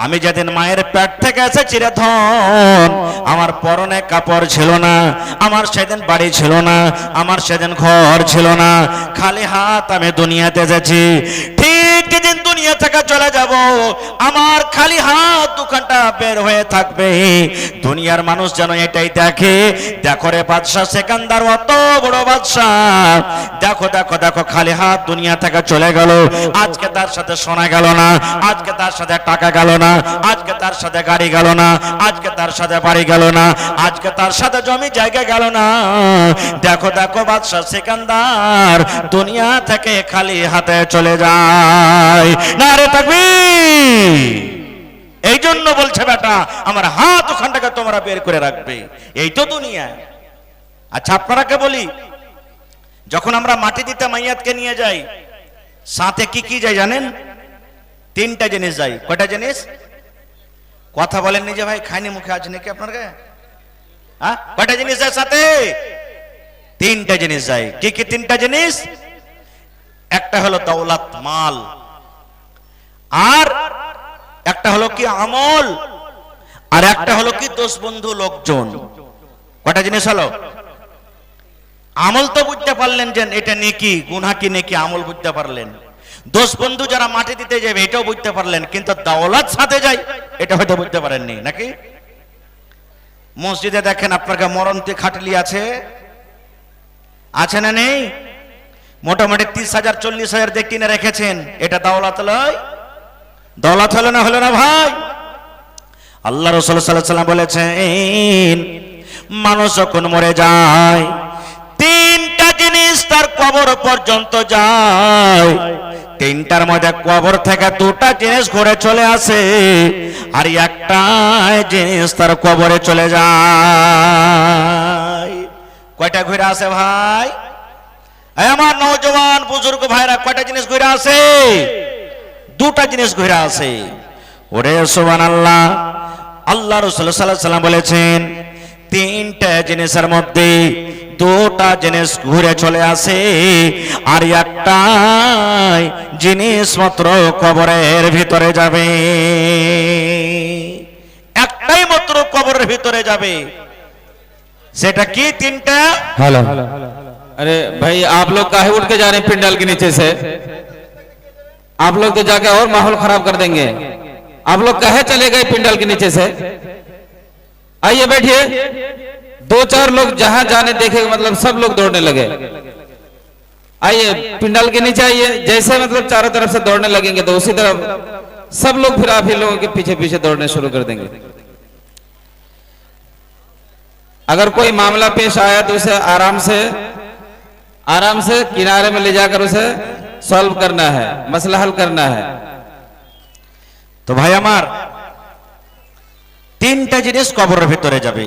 আমি যেদিন মায়ের পেট থেকে এসেছি রে ধন, আমার পরনে কাপড় ছিল না, আমার সেদিন বাড়ি ছিল না, আমার সেদিন ঘর ছিল না, খালি হাত আমি দুনিয়াতে এসেছি। ঠিক যেদিন দুনিয়া থেকে চলে যাব, আমার খালি হাত দুখানটা বের হয়ে থাকবে। দুনিয়ার মানুষ যেন এটাই দেখে, দেখো রে বাদশাহ সিকান্দার অত বড় বাদশাহ, দেখো দেখো দেখো, খালি হাত দুনিয়া থেকে চলে গেল। আজকে তার সাথে সোনা গেল না, আজকে তার সাথে টাকা গেল না, আজকে তার সাথে গাড়ি গেল না, আজকে তার সাথে বাড়ি গেল না, আজকে তার সাথে জমি জায়গা গেল না। দেখো দেখো, বাদশাহ সিকান্দার দুনিয়া থেকে খালি হাতে চলে যায়। নারে তাকবীর! এই জন্য বলছে, বেটা, আমার হাত ওখানটাকে তোমরা বের করে রাখবে, এই তো দুনিয়া। আচ্ছা, আপনারাকে বলি, যখন আমরা মাটি দিতে মাইয়াতকে নিয়ে যাই, সাথে কি কি যায় জানেন? 3টা জিনিস যায়। কয়টা জিনিস? কথা বলেন নিজে ভাই, খাইনি মুখে আছে নাকি আপনার গায়ে? হ্যাঁ, কয়টা জিনিস যায় সাথে? 3টা জিনিস যায়। কি কি 3টা জিনিস? একটা হলো দৌলত, মাল, আর একটা হলো কি আমল, আর একটা হলো কি দোস্ত বন্ধু লোকজন। কয়টা জিনিস হলো? আমল তো বুঝতে পারলেন যে এটা নেকি, গুনাহ কি নেকি, আমল বুঝতে পারলেন। দোষ বন্ধু যারা মাটি দিতে যাবে এটাও বুঝতে পারলেন, কিন্তু দাওলাত সাথে যায় এটা হয়তো বুঝতে পারেননি নাকি? মসজিদে দেখেন আপনার মরণতে খাটলি আছে, আছে না নেই? মোটামুটি 30,000 40,000 দিয়ে কিনে রেখেছেন, এটা দাওলাত লয়? দাওলাত হলো না, হলো না ভাই? আল্লাহ রাসূল সাল্লাল্লাহু আলাইহি ওয়াসাল্লাম বলেছেন মানুষ যখন মরে যায় তিনটা জিনিস তার কবর পর্যন্ত যায়, তিনটার মধ্যে কবর থেকে দুটা জিনিস ঘুরে চলে আসে আর একটা জিনিস তার কবরে চলে যায়। কয়টা ঘুরে আসে ভাই? আমার নওজওয়ান বুজুর্গ ভাইরা, কয়টা জিনিস ঘুরে আসে? দুটা জিনিস ঘুরে আসে। ওরে সুবহানাল্লাহ, আল্লাহ রাসূল সাল্লাল্লাহু আলাইহি ওয়াসাল্লাম বলেছেন তিনটা জিনিসের মধ্যে দুটা জিনিস ঘুরে চলে আসে আর একটা জিনিস মাত্র কবরের ভিতরে যাবে, একটাই মাত্র কবরের ভিতরে যাবে। সেটা কি? তিনটা। हेलो, अरे भाई आप लोग काहे उठ के जा रहे हैं पिंडल के नीचे से? आप लोग तो जाके और माहौल खराब कर देंगे। आप लोग काहे चले गए पिंडल के नीचे से? आइए बैठिए। 2-4 लोग जहां जाने देखे मतलब सब लोग दौड़ने लगे। आइए पिंडल के नीचे आइए। जैसे मतलब चारों तरफ से दौड़ने लगेंगे तो उसी तरफ सब लोग फिर आप ही लोगों के पीछे पीछे दौड़ने शुरू कर देंगे। अगर कोई मामला पेश आया तो उसे आराम से किनारे में ले जाकर उसे सॉल्व करना है, मसला हल करना है। তো ভাই আমার তিনটা জিনিস কবরের ভিতরে যাবে।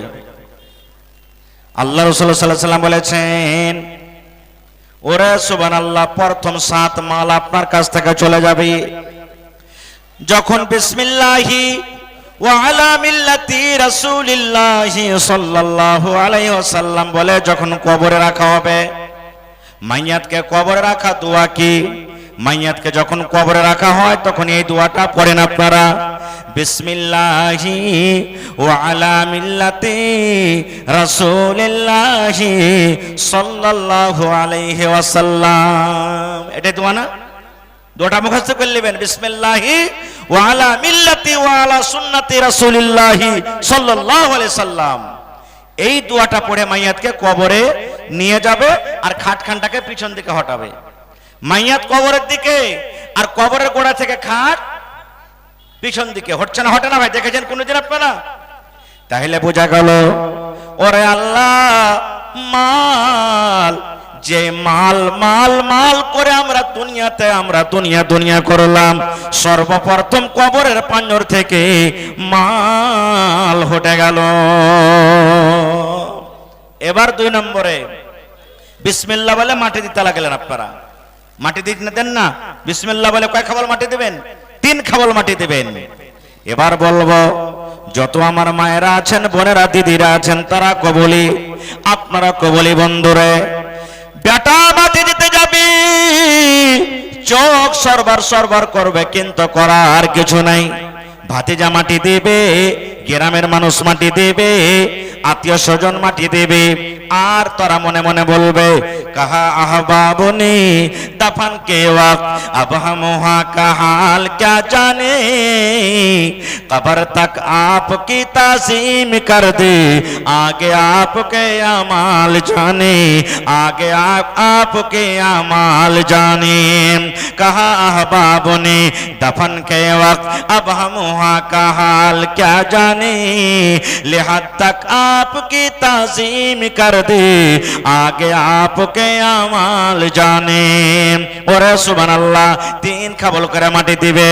আল্লাহ রাসূল সাল্লাল্লাহু আলাইহি ওয়াসাল্লাম বলেছেন ওরে সুবহানাল্লাহ, প্রথম 7 মাল আপনার কাছ থেকে চলে যাবে যখন বিসমিল্লাহি ওয়া আলা মিল্লাতি রাসূলিল্লাহি সাল্লাল্লাহু আলাইহি ওয়াসাল্লাম বলে যখন কবরে রাখা হবে। মাইয়াতকে কবরে রাখা দোয়া কি? মাইয়াতকে যখন কবরে রাখা হয় তখন এই দোয়াটা পড়েন আপনারা, বিসমিল্লাহি ওয়া আলা মিল্লাতি রাসূলিল্লাহি সাল্লাল্লাহু আলাইহি ওয়াসাল্লাম। এটা দোয়া না? দোয়াটা মুখস্থ করে নেবেন, বিসমিল্লাহি ওয়া আলা মিল্লাতি ওয়া আলা সুন্নতি রাসূলিল্লাহি সাল্লাল্লাহু আলাইহি সাল্লাম। এই দোয়াটা পড়ে মাইয়াতকে কবরে নিয়ে যাবে আর খাটখানটাকে পিছন দিকে হটাবে। মাইয়াত কবরের দিকে আর কবরের গোড়া থেকে খাট পিছন দিকে হচ্ছে না, হটে না ভাই? দেখেছেন কোনদিন আপনারা? তাহলে বোঝা গেল ওরে আল্লাহ মাল, যে মাল মাল মাল করে আমরা দুনিয়া করলাম, সর্বপ্রথম কবরের পাঞ্জর থেকে মাল হটে গেল। এবার 2 নম্বরে বিসমিল্লাহ বলে মাটি দিতে লাগলেন আপনারা। মাটি দিতে দেন না? বিসমিল্লাহ বলে কয় খাবল মাটি দেবেন? 3 খাবল মাটি দেবেন। এবার বলবো যত আমার মায়েরা আছেন, বোনেরা, দিদিরা আছেন, তারা কবলি, আপনারা কবলি বন্ধুরে, বেটা মাটি দিতে যাবে, চোখ সরবার করবে, কিন্তু করার কিছু নাই। ভাতিজা মাটি দেবে, গ্রামের মানুষ মাটি দেবে, আত্মীয় স্বজন মাটি দেবে, আর তারা মনে মনে বলবে कहा अहबाबों ने दफन के वक्त अब हम वहाँ का हाल क्या जाने, कब्र तक आपकी ताज़ीम कर दे, आगे आपके अमाल जाने, आगे आपके अमाल जाने। कहा अहबाबों ने दफन के वक्त अब हम वहाँ का हाल क्या जाने, लिहाज तक आपकी ताज़ीम कर दे, आगे आपके আমাল জানে। ওরে সুবহানাল্লাহ, 3 খাবল করে মাটি দিবে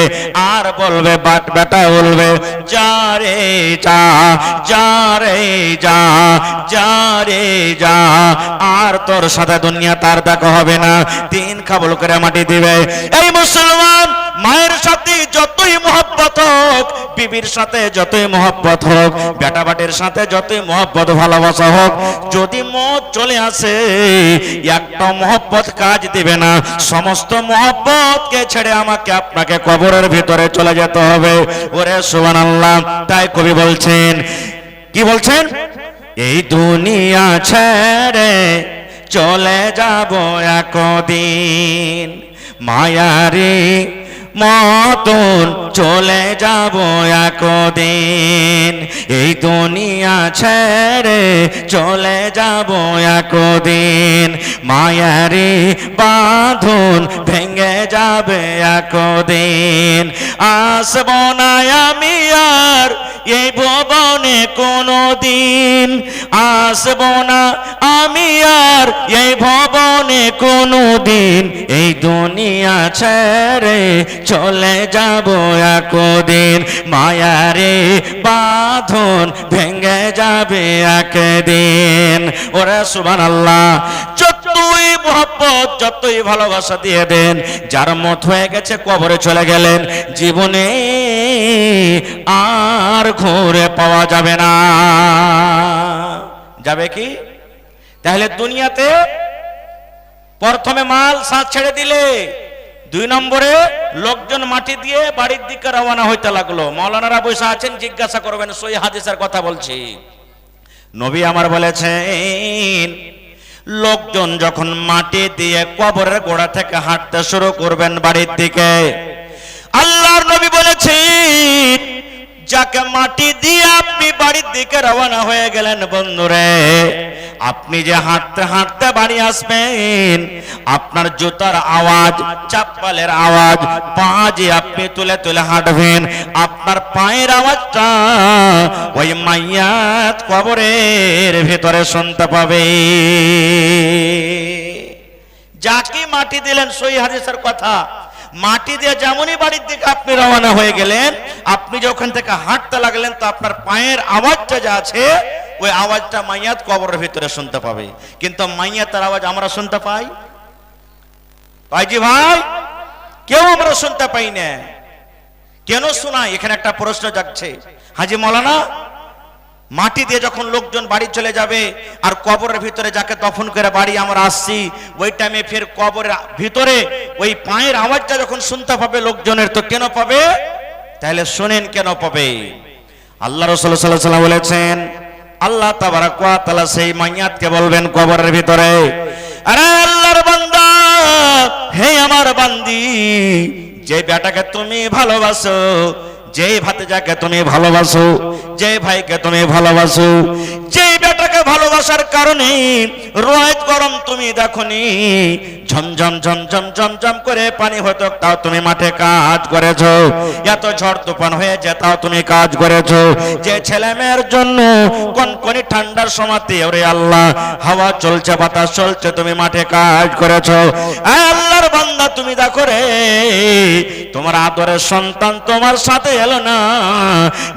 আর বলবে, বেটা বলবে যা রে যা, যা রে যা, যা রে যা, আর তোর সাথে দুনিয়া তার দেখা হবে না। 3 খাবল করে মাটি দিবে। এই মুসলমান, মায়ের সাথে যতই মহব্বত হোক, বিবির সাথে যতই মহব্বত হোক, বেটা বাটির সাথে যতই মহব্বত ভালোবাসা হোক, যদি মত চলে আসে একটা মহব্বত কাজ দিবে না। সমস্ত মহব্বতকে ছেড়ে আমাকে আপনাকে কবরের ভিতরে চলে যেতে হবে। ওরে সুবহানাল্লাহ, তাই কবি বলছেন, কি বলছেন? এই দুনিয়া ছেড়ে চলে যাব একদিন, মায়ারে মতন চলে যাব একদিন, এই দুনিয়া ছেড়ে চলে যাব একদিন, মায়ারে বাঁধন ভেঙে যাবে একদিন, আসব না আমি আর এই ভুবনে কোনো দিন, আসব না আমি আর এই ভুবনে কোনো দিন, এই দুনিয়া ছেড়ে চলে যাব একদিন, মায়ারে বাঁধন ভেঙে যাবে একদিন। ওরে সুবহানাল্লাহ, যতই মহব্বত যতই ভালোবাসা দিয়ে দেন, যার মত হয়ে গেছে কবরে চলে গেলেন, জীবনে আর ঘুরে পাওয়া যাবে না। যাবে কি? তাহলে দুনিয়াতে প্রথমে মাল সাথ ছেড়ে দিলে, 2 নম্বরে লোকজন মাটি দিয়ে বাড়ির দিকে রওনা হইতে লাগলো। মাওলানারা বসে আছেন, জিজ্ঞাসা করবেন, সহিহ হাদিসের কথা বলছি। নবী আমার বলেছেন, লোকজন যখন মাটি দিয়ে কবরের গোড়া থেকে হাঁটতে শুরু করবেন বাড়ির দিকে, আল্লাহর নবী বলেছেন, যাকে মাটি দিয়ে আপনি বাড়ির দিকে রওনা হয়ে গেলেন, বন্ধুরে, আপনি যে হাঁটতে হাঁটতে বাড়ি আসবেন, আপনার জুতার আওয়াজ, চাপ্পালের আওয়াজ, পা যে আপনি তুলে তুলে হাঁটবেন, আপনার পায়ের আওয়াজটা ওই মাইয়াত কবরের ভিতরে শুনতে পাবে। যাকে মাটি দিলেন, সহিহ হাদিসের কথা, মাটি দিয়ে যেমনই বাড়ির দিকে আপনি রওনা হয়ে গেলেন, আপনি যে ওখান থেকে হাঁটতে লাগলেন, তো আপনার পায়ের আওয়াজটা যা আছে, ওই আওয়াজটা মাইয়াত কবরের ভিতরে শুনতে পাবে। কিন্তু মাইয়াতের আওয়াজ আমরা শুনতে পাই? পাইজি ভাই? কেউ আমরা শুনতে পাই না। কেন শোনাই? এখানে একটা প্রশ্ন জাগছে। হাজি মৌলানা, মাটি দিয়ে যখন লোকজন বাড়ি চলে যাবে, আর কবরের ভিতরে যাকে দফন করে বাড়ি আমরা আসছি, ওই টাইমে ফের কবরের ভিতরে ওই পায়ের আওয়াজটা যখন শুনতে পাবে লোকজনের, তো কেন পাবে? তাহলে শুনেন কেন পাবে। আল্লাহ রাসূল সাল্লাল্লাহু আলাইহি ওয়াসাল্লাম বলেছেন, আল্লাহ তাবারাক ওয়া তাআলা সেই মাইয়াতকে বলবেন কবরের ভিতরে, আরে আল্লাহর বান্দা, হে আমার বান্দি, যে বেটাকে তুমি ভালোবাসো, যে ভাতিজাকে তুমি ভালোবাসো, যে ভাইকে তুমি ভালোবাসো, যে বেটাকে ভালোবাসার কারণে রোদ গরম তুমি দেখনি, ঝমঝম ঝমঝম ঝমঝম করে পানি হতো, তাও তুমি মাঠে কাজ করেছো, এত ঝড় তুফান হয়েছে তাও তুমি কাজ করেছো, যে ছেলে মেয়ের জন্য কনকনি ঠান্ডার সময়তে ওরে আল্লাহ হাওয়া চলছে, বাতাস চলছে, তুমি মাঠে কাজ করেছো। আল্লাহর বান্দা, তুমি দেখো রে, তোমার আদরের সন্তান তোমার সাথে এলো না,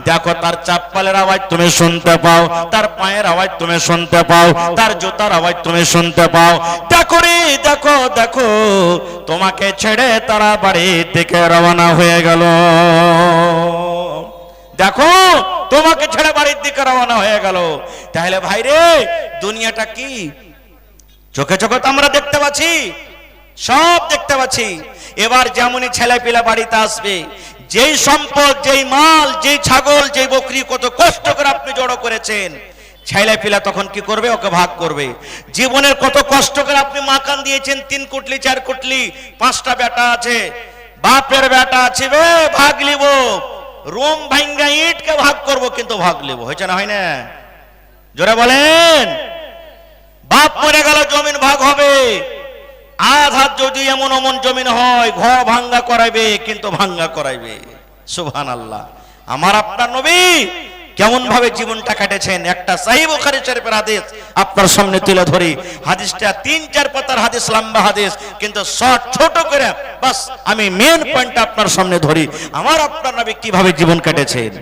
দেখো তার চাপ্পালের আওয়াজ তুমি শুনতে পাও, তার পায়ের আওয়াজ তুমি শুনতে পাও, তার জুতার আওয়াজ তুমি শুনতে পাও, দেখো রে, দেখো দেখো, তোমাকে ছেড়ে তারা বাড়ির দিকে রওনা হয়ে গেল। দেখো, তোমাকে ছেড়ে বাড়ির দিকে রওনা হয়ে গেল। তাহলে ভাই রে, দুনিয়াটা কি চোখে চোখে তো আমরা দেখতে পাচ্ছি, সব দেখতে পাচ্ছি। এবার যেমনই ছেলে পিলা বাড়িতে আসবে, যেই সম্পদ, যেই মাল, যেই ছাগল, যেই বকরি কত কষ্ট করে আপনি জড়ো করেছেন, ছেলে পিলা তখন কি করবে? ওকে ভাগ করবে। জীবনের কত কষ্ট করে আপনি মাকান দিয়েছেন, 3 কুটলি 4 কুটলি, 5টা বেটা আছে, বাপের বেটা আছে, ভাগ লিব, রুম ভাঙ্গা ইটকে ভাগ করব, কিন্তু ভাগ লিব, হয়েছে না হয় না? জোরে বলেন। বাপ মরে গেল, জমিন ভাগ হবে, আধা যদি এমন অমন জমিন হয়, ঘর ভাঙ্গা করাইবে, কিন্তু ভাঙ্গা করাইবে। সুবহানাল্লাহ। আমার আপনার নবী কেমন ভাবে জীবনটা কাটেছেন, একটা সহিহ বুখারী শরীফের হাদিস আপনার সামনে তুলে ধরি। হাদিসটা 3-4 পাতার হাদিস, লম্বা হাদিস, কিন্তু শর্ট ছোট করে বাস আমি মেন পয়েন্টটা আপনার সামনে ধরি। আমার আপনার নবী কিভাবে জীবন কাটেছেন।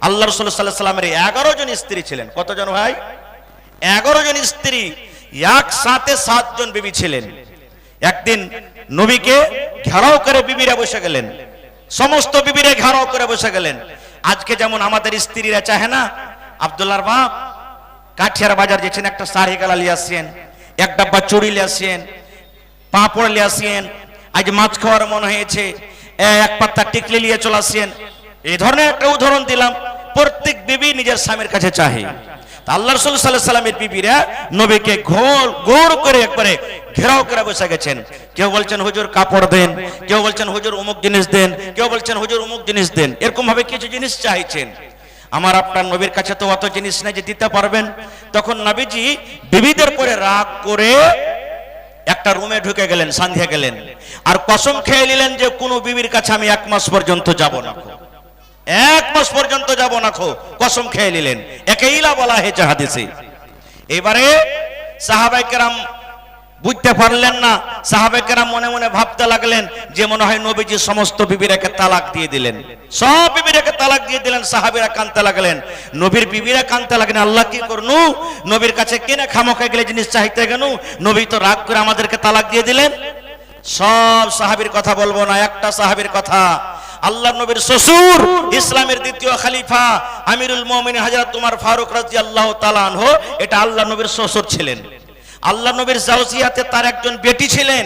আল্লাহ রাসূল সাল্লাল্লাহু আলাইহি ওয়াসাল্লামের 11 জন স্ত্রী ছিলেন। কতজন ভাই? 11 জন স্ত্রী, একসাথে 7 জন বিবি ছিলেন। একদিন নবীকে ঘেরাও করে বিবিরা বসে গেলেন, সমস্ত বিবিরা ঘেরাও করে বসে গেলেন। আজকে যেমন আমাদের স্ত্রীরা চাহে না, আব্দুল্লাহর বাপ কাঠিয়ার বাজার গেছেন, একটা শাড়ি গালা লিয়ে আসছেন, এক ডাব্বা চুড়ি লিয়ে আসছেন, পাঁপড় লিয়ে আসছেন, আজ মাছ খাওয়ার মন হয়েছে, এক পাত্তা টিকলি নিয়ে চলে আসছেন। এই ধরনের একটা উদাহরণ দিলাম। প্রত্যেক বিবি নিজের স্বামীর কাছে চাহে, আল্লাহ রাসূল সাল্লাল্লাহু আলাইহি সাল্লামের বিবিরা নবীকে গোল করে একবারে ঘেরাও করে বসে গেছেন। কেউ বলছেন হুজুর কাপড় দেন, কেউ বলছেন হুজুর অমুক জিনিস দেন, কেউ বলছেন হুজুর অমুক জিনিস দেন, এরকম ভাবে কিছু জিনিস চাইছেন। আমার আপনার নবীর কাছে তো অত জিনিস নেই যে দিতে পারবেন। তখন নবীজি বিবিদের পরে রাগ করে একটা রুমে ঢুকে গেলেন, সন্ধ্যা গেলেন, আর কসম খেয়ে নিলেন যে কোনো বিবির কাছে আমি 1 মাস পর্যন্ত যাব না, 1 মাস পর্যন্ত যাব না, কসম খেয়ে নিলেন। একেইলা বলা হয়েছে হাদিসে। এবারে সাহাবায়ে কেরাম বুঝতে পারলেন না, সাহাবায়ে কেরাম মনে মনে ভাবতে লাগলেন যে মনে হয় নবীজি সমস্ত বিবিরাকে তালাক দিয়ে দিলেন, সব বিবিরাকে তালাক দিয়ে দিলেন। সাহাবীরা কাঁদতে লাগলেন, নবীর বিবিরা কাঁদতে লাগলেন, আল্লাহ কি করনু, নবীর কাছে কেনে খামোখা গেলে জিনিস চাইতে গেল, নবী তো রাগ করে আমাদেরকে তালাক দিয়ে দিলেন। সব সাহাবীর কথা বলবো না, একটা সাহাবীর কথা, আল্লাহ নবীর শ্বশুর, ইসলামের দ্বিতীয় খলিফা আমিরুল মুমিনিন হযরত উমর ফারুক রাদিয়াল্লাহু তাআলা আনহু, এটা আল্লাহ নবীর শ্বশুর ছিলেন। আল্লাহ নবীর জাওজিয়াতে তার একজন বেটি ছিলেন,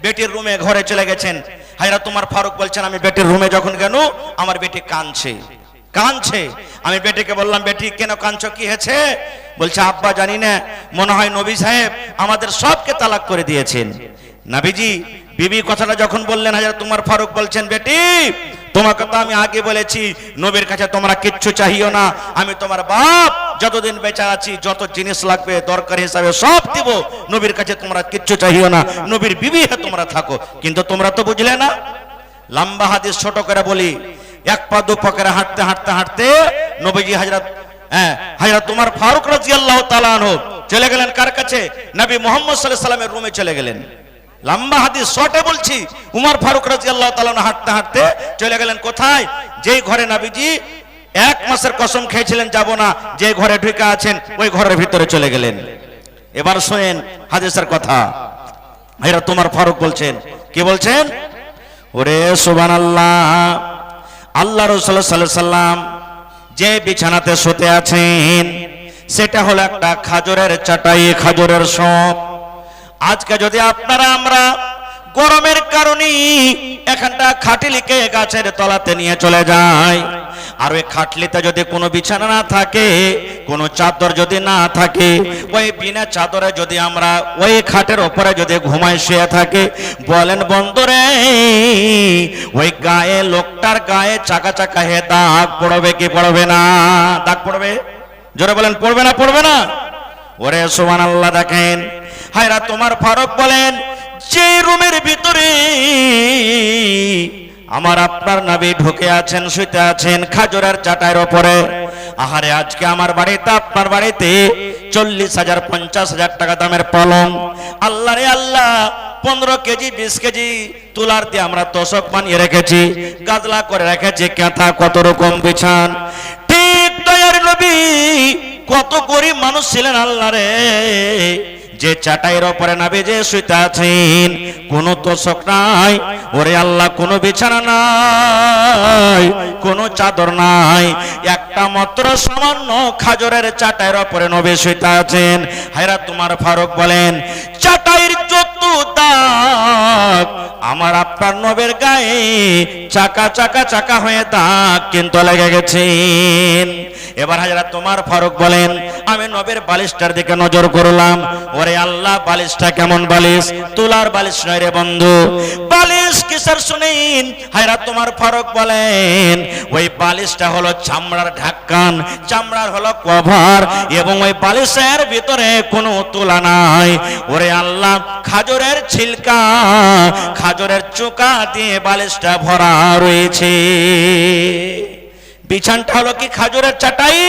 বেটির রুমে ঘরে চলে গেছেন। হযরত উমর ফারুক বলছেন, আমি বেটির রুমে যখন গেল আমার বেটি কাঁদছে। আমি বেটিকে বললাম, বেটি কেন কাঁদছো, কি হয়েছে? বলছে, আব্বা জানি না, মনে হয় নবী সাহেব আমাদের সবকে তালাক করে দিয়েছেন। নবীজি বিবি কথাটা যখন বললেন, হযরত উমর ফারুক বলছেন, বেটি তোমাকে তো আমি আগে বলেছি নবীর কাছে তোমরা কিচ্ছু চাহিও না, আমি তোমার বাপ, যতদিন বেঁচে আছি যত জিনিস লাগবে দরকার হিসাবে সব দিব, নবীর কাছে তোমরা কিচ্ছু চাহিও না, নবীর বিবি হয়ে তোমরা থাকো। কিন্তু তোমরা তো বুঝলে না। লম্বা হাদিস ছোট করে বলি, 1 পা 2 পা করে হাঁটতে নবীজি হযরত উমর ফারুক রাদিয়াল্লাহু তাআলা আনহু চলে গেলেন কার কাছে? নবী মুহাম্মদ সাল্লাল্লাহু আলাইহি সাল্লামের রুমে চলে গেলেন। লম্বা হাদিস শর্টে বলছি, উমর ফারুক রাদিয়াল্লাহু তাআলা হাঁটতে চলে গেলেন কোথায়? যেই ঘরে নবীজি 1 মাসের কসম খেয়েছিলেন যাব না, যে ঘরে ঢুকে আছেন ওই ঘরের ভিতরে চলে গেলেন। এবার শুনেন হাদিসের কথা। হযরত উমর ফারুক বলছেন, কি বলছেন? ওরে সুবহানাল্লাহ, আল্লাহ রাসূল সাল্লাল্লাহু আলাইহি সাল্লাম যে বিছানাতে শুতে আছেন সেটা হলো একটা খাজরের চাটাই, খাজরের শোপ। আজকে যদি আপনারা আমরা গরমের কারণে এখানটা খাটলিকে গাছের তলাতে নিয়ে চলে যাই, আর ওই খাটলিতে যদি কোনো বিছানা না থাকে, কোনো চাদর যদি না থাকে, ওই বিনা চাদরে যদি আমরা ওই খাটের ওপরে যদি ঘুমাই শুয়ে থাকে, বলেন বন্ধুরে ওই গায়ে, লোকটার গায়ে চাকা চাকা হে দাগ পড়বে কি পড়বে না? দাগ পড়বে, জোরে বলেন, পড়বে না? ওরে সুবহানাল্লাহ। দেখেন হযরত উমর ফারুক বলেন, যে রুমের ভিতরে আমার আপনার নবী ঢুকে আছেন, শুতে আছেন খাজরের চাটাইয়ের উপরে, আহারে আজকে আমার বাড়িতে আপনার বাড়িতে 40,000 50,000 টাকা দামের পলং, আল্লাহ রে আল্লাহ, 15 কেজি 20 কেজি তুলার দিয়ে আমরা তোষক বানিয়ে রেখেছি, গাজলা করে রেখেছি, কাঁথা, কত রকম বিছান। ঠিক দয়ার নবী কত গরিব মানুষ ছিলেন আল্লাহ রে, যে চাটাইয়ের উপরে নবী যে শুতে আছেন কোনো তোষক নাই, ওরে আল্লাহ, কোনো বিছানা নাই, কোনো চাদর নাই, একটা মাত্র সামান্য খাজরের চাটাইয়ের উপরে নবী শুতে আছেন। হযরত উমর ফারুক বলেন, চাটাইয়ের যত দাগ আমার আপনার নবীর গায়ে চাকা হয়ে দাগ কিন্তু লেগে গেছেন। এবার হযরত উমর ফারুক বলেন, আমি নবীর বালিশটার দিকে নজর করলাম, ওরে আল্লাহ, বালিশটা কেমন বালিশ? তুলার বালিশ নয় রে বন্ধু। বালিশ কিসের শুনেন? হযরত উমর ফারুক বলেন, ওই বালিশটা হলো চামড়ার ঢাকন, চামড়ার হলো কভার, এবং ওই বালিশের ভিতরে কোনো তুলা নাই। ওরে আল্লাহ, খাজরের ছিলকা, খাজরের চোকা দিয়ে বালিশটা ভরা রয়েছে। বিছানটা হলো কি খাজরের চাটাই,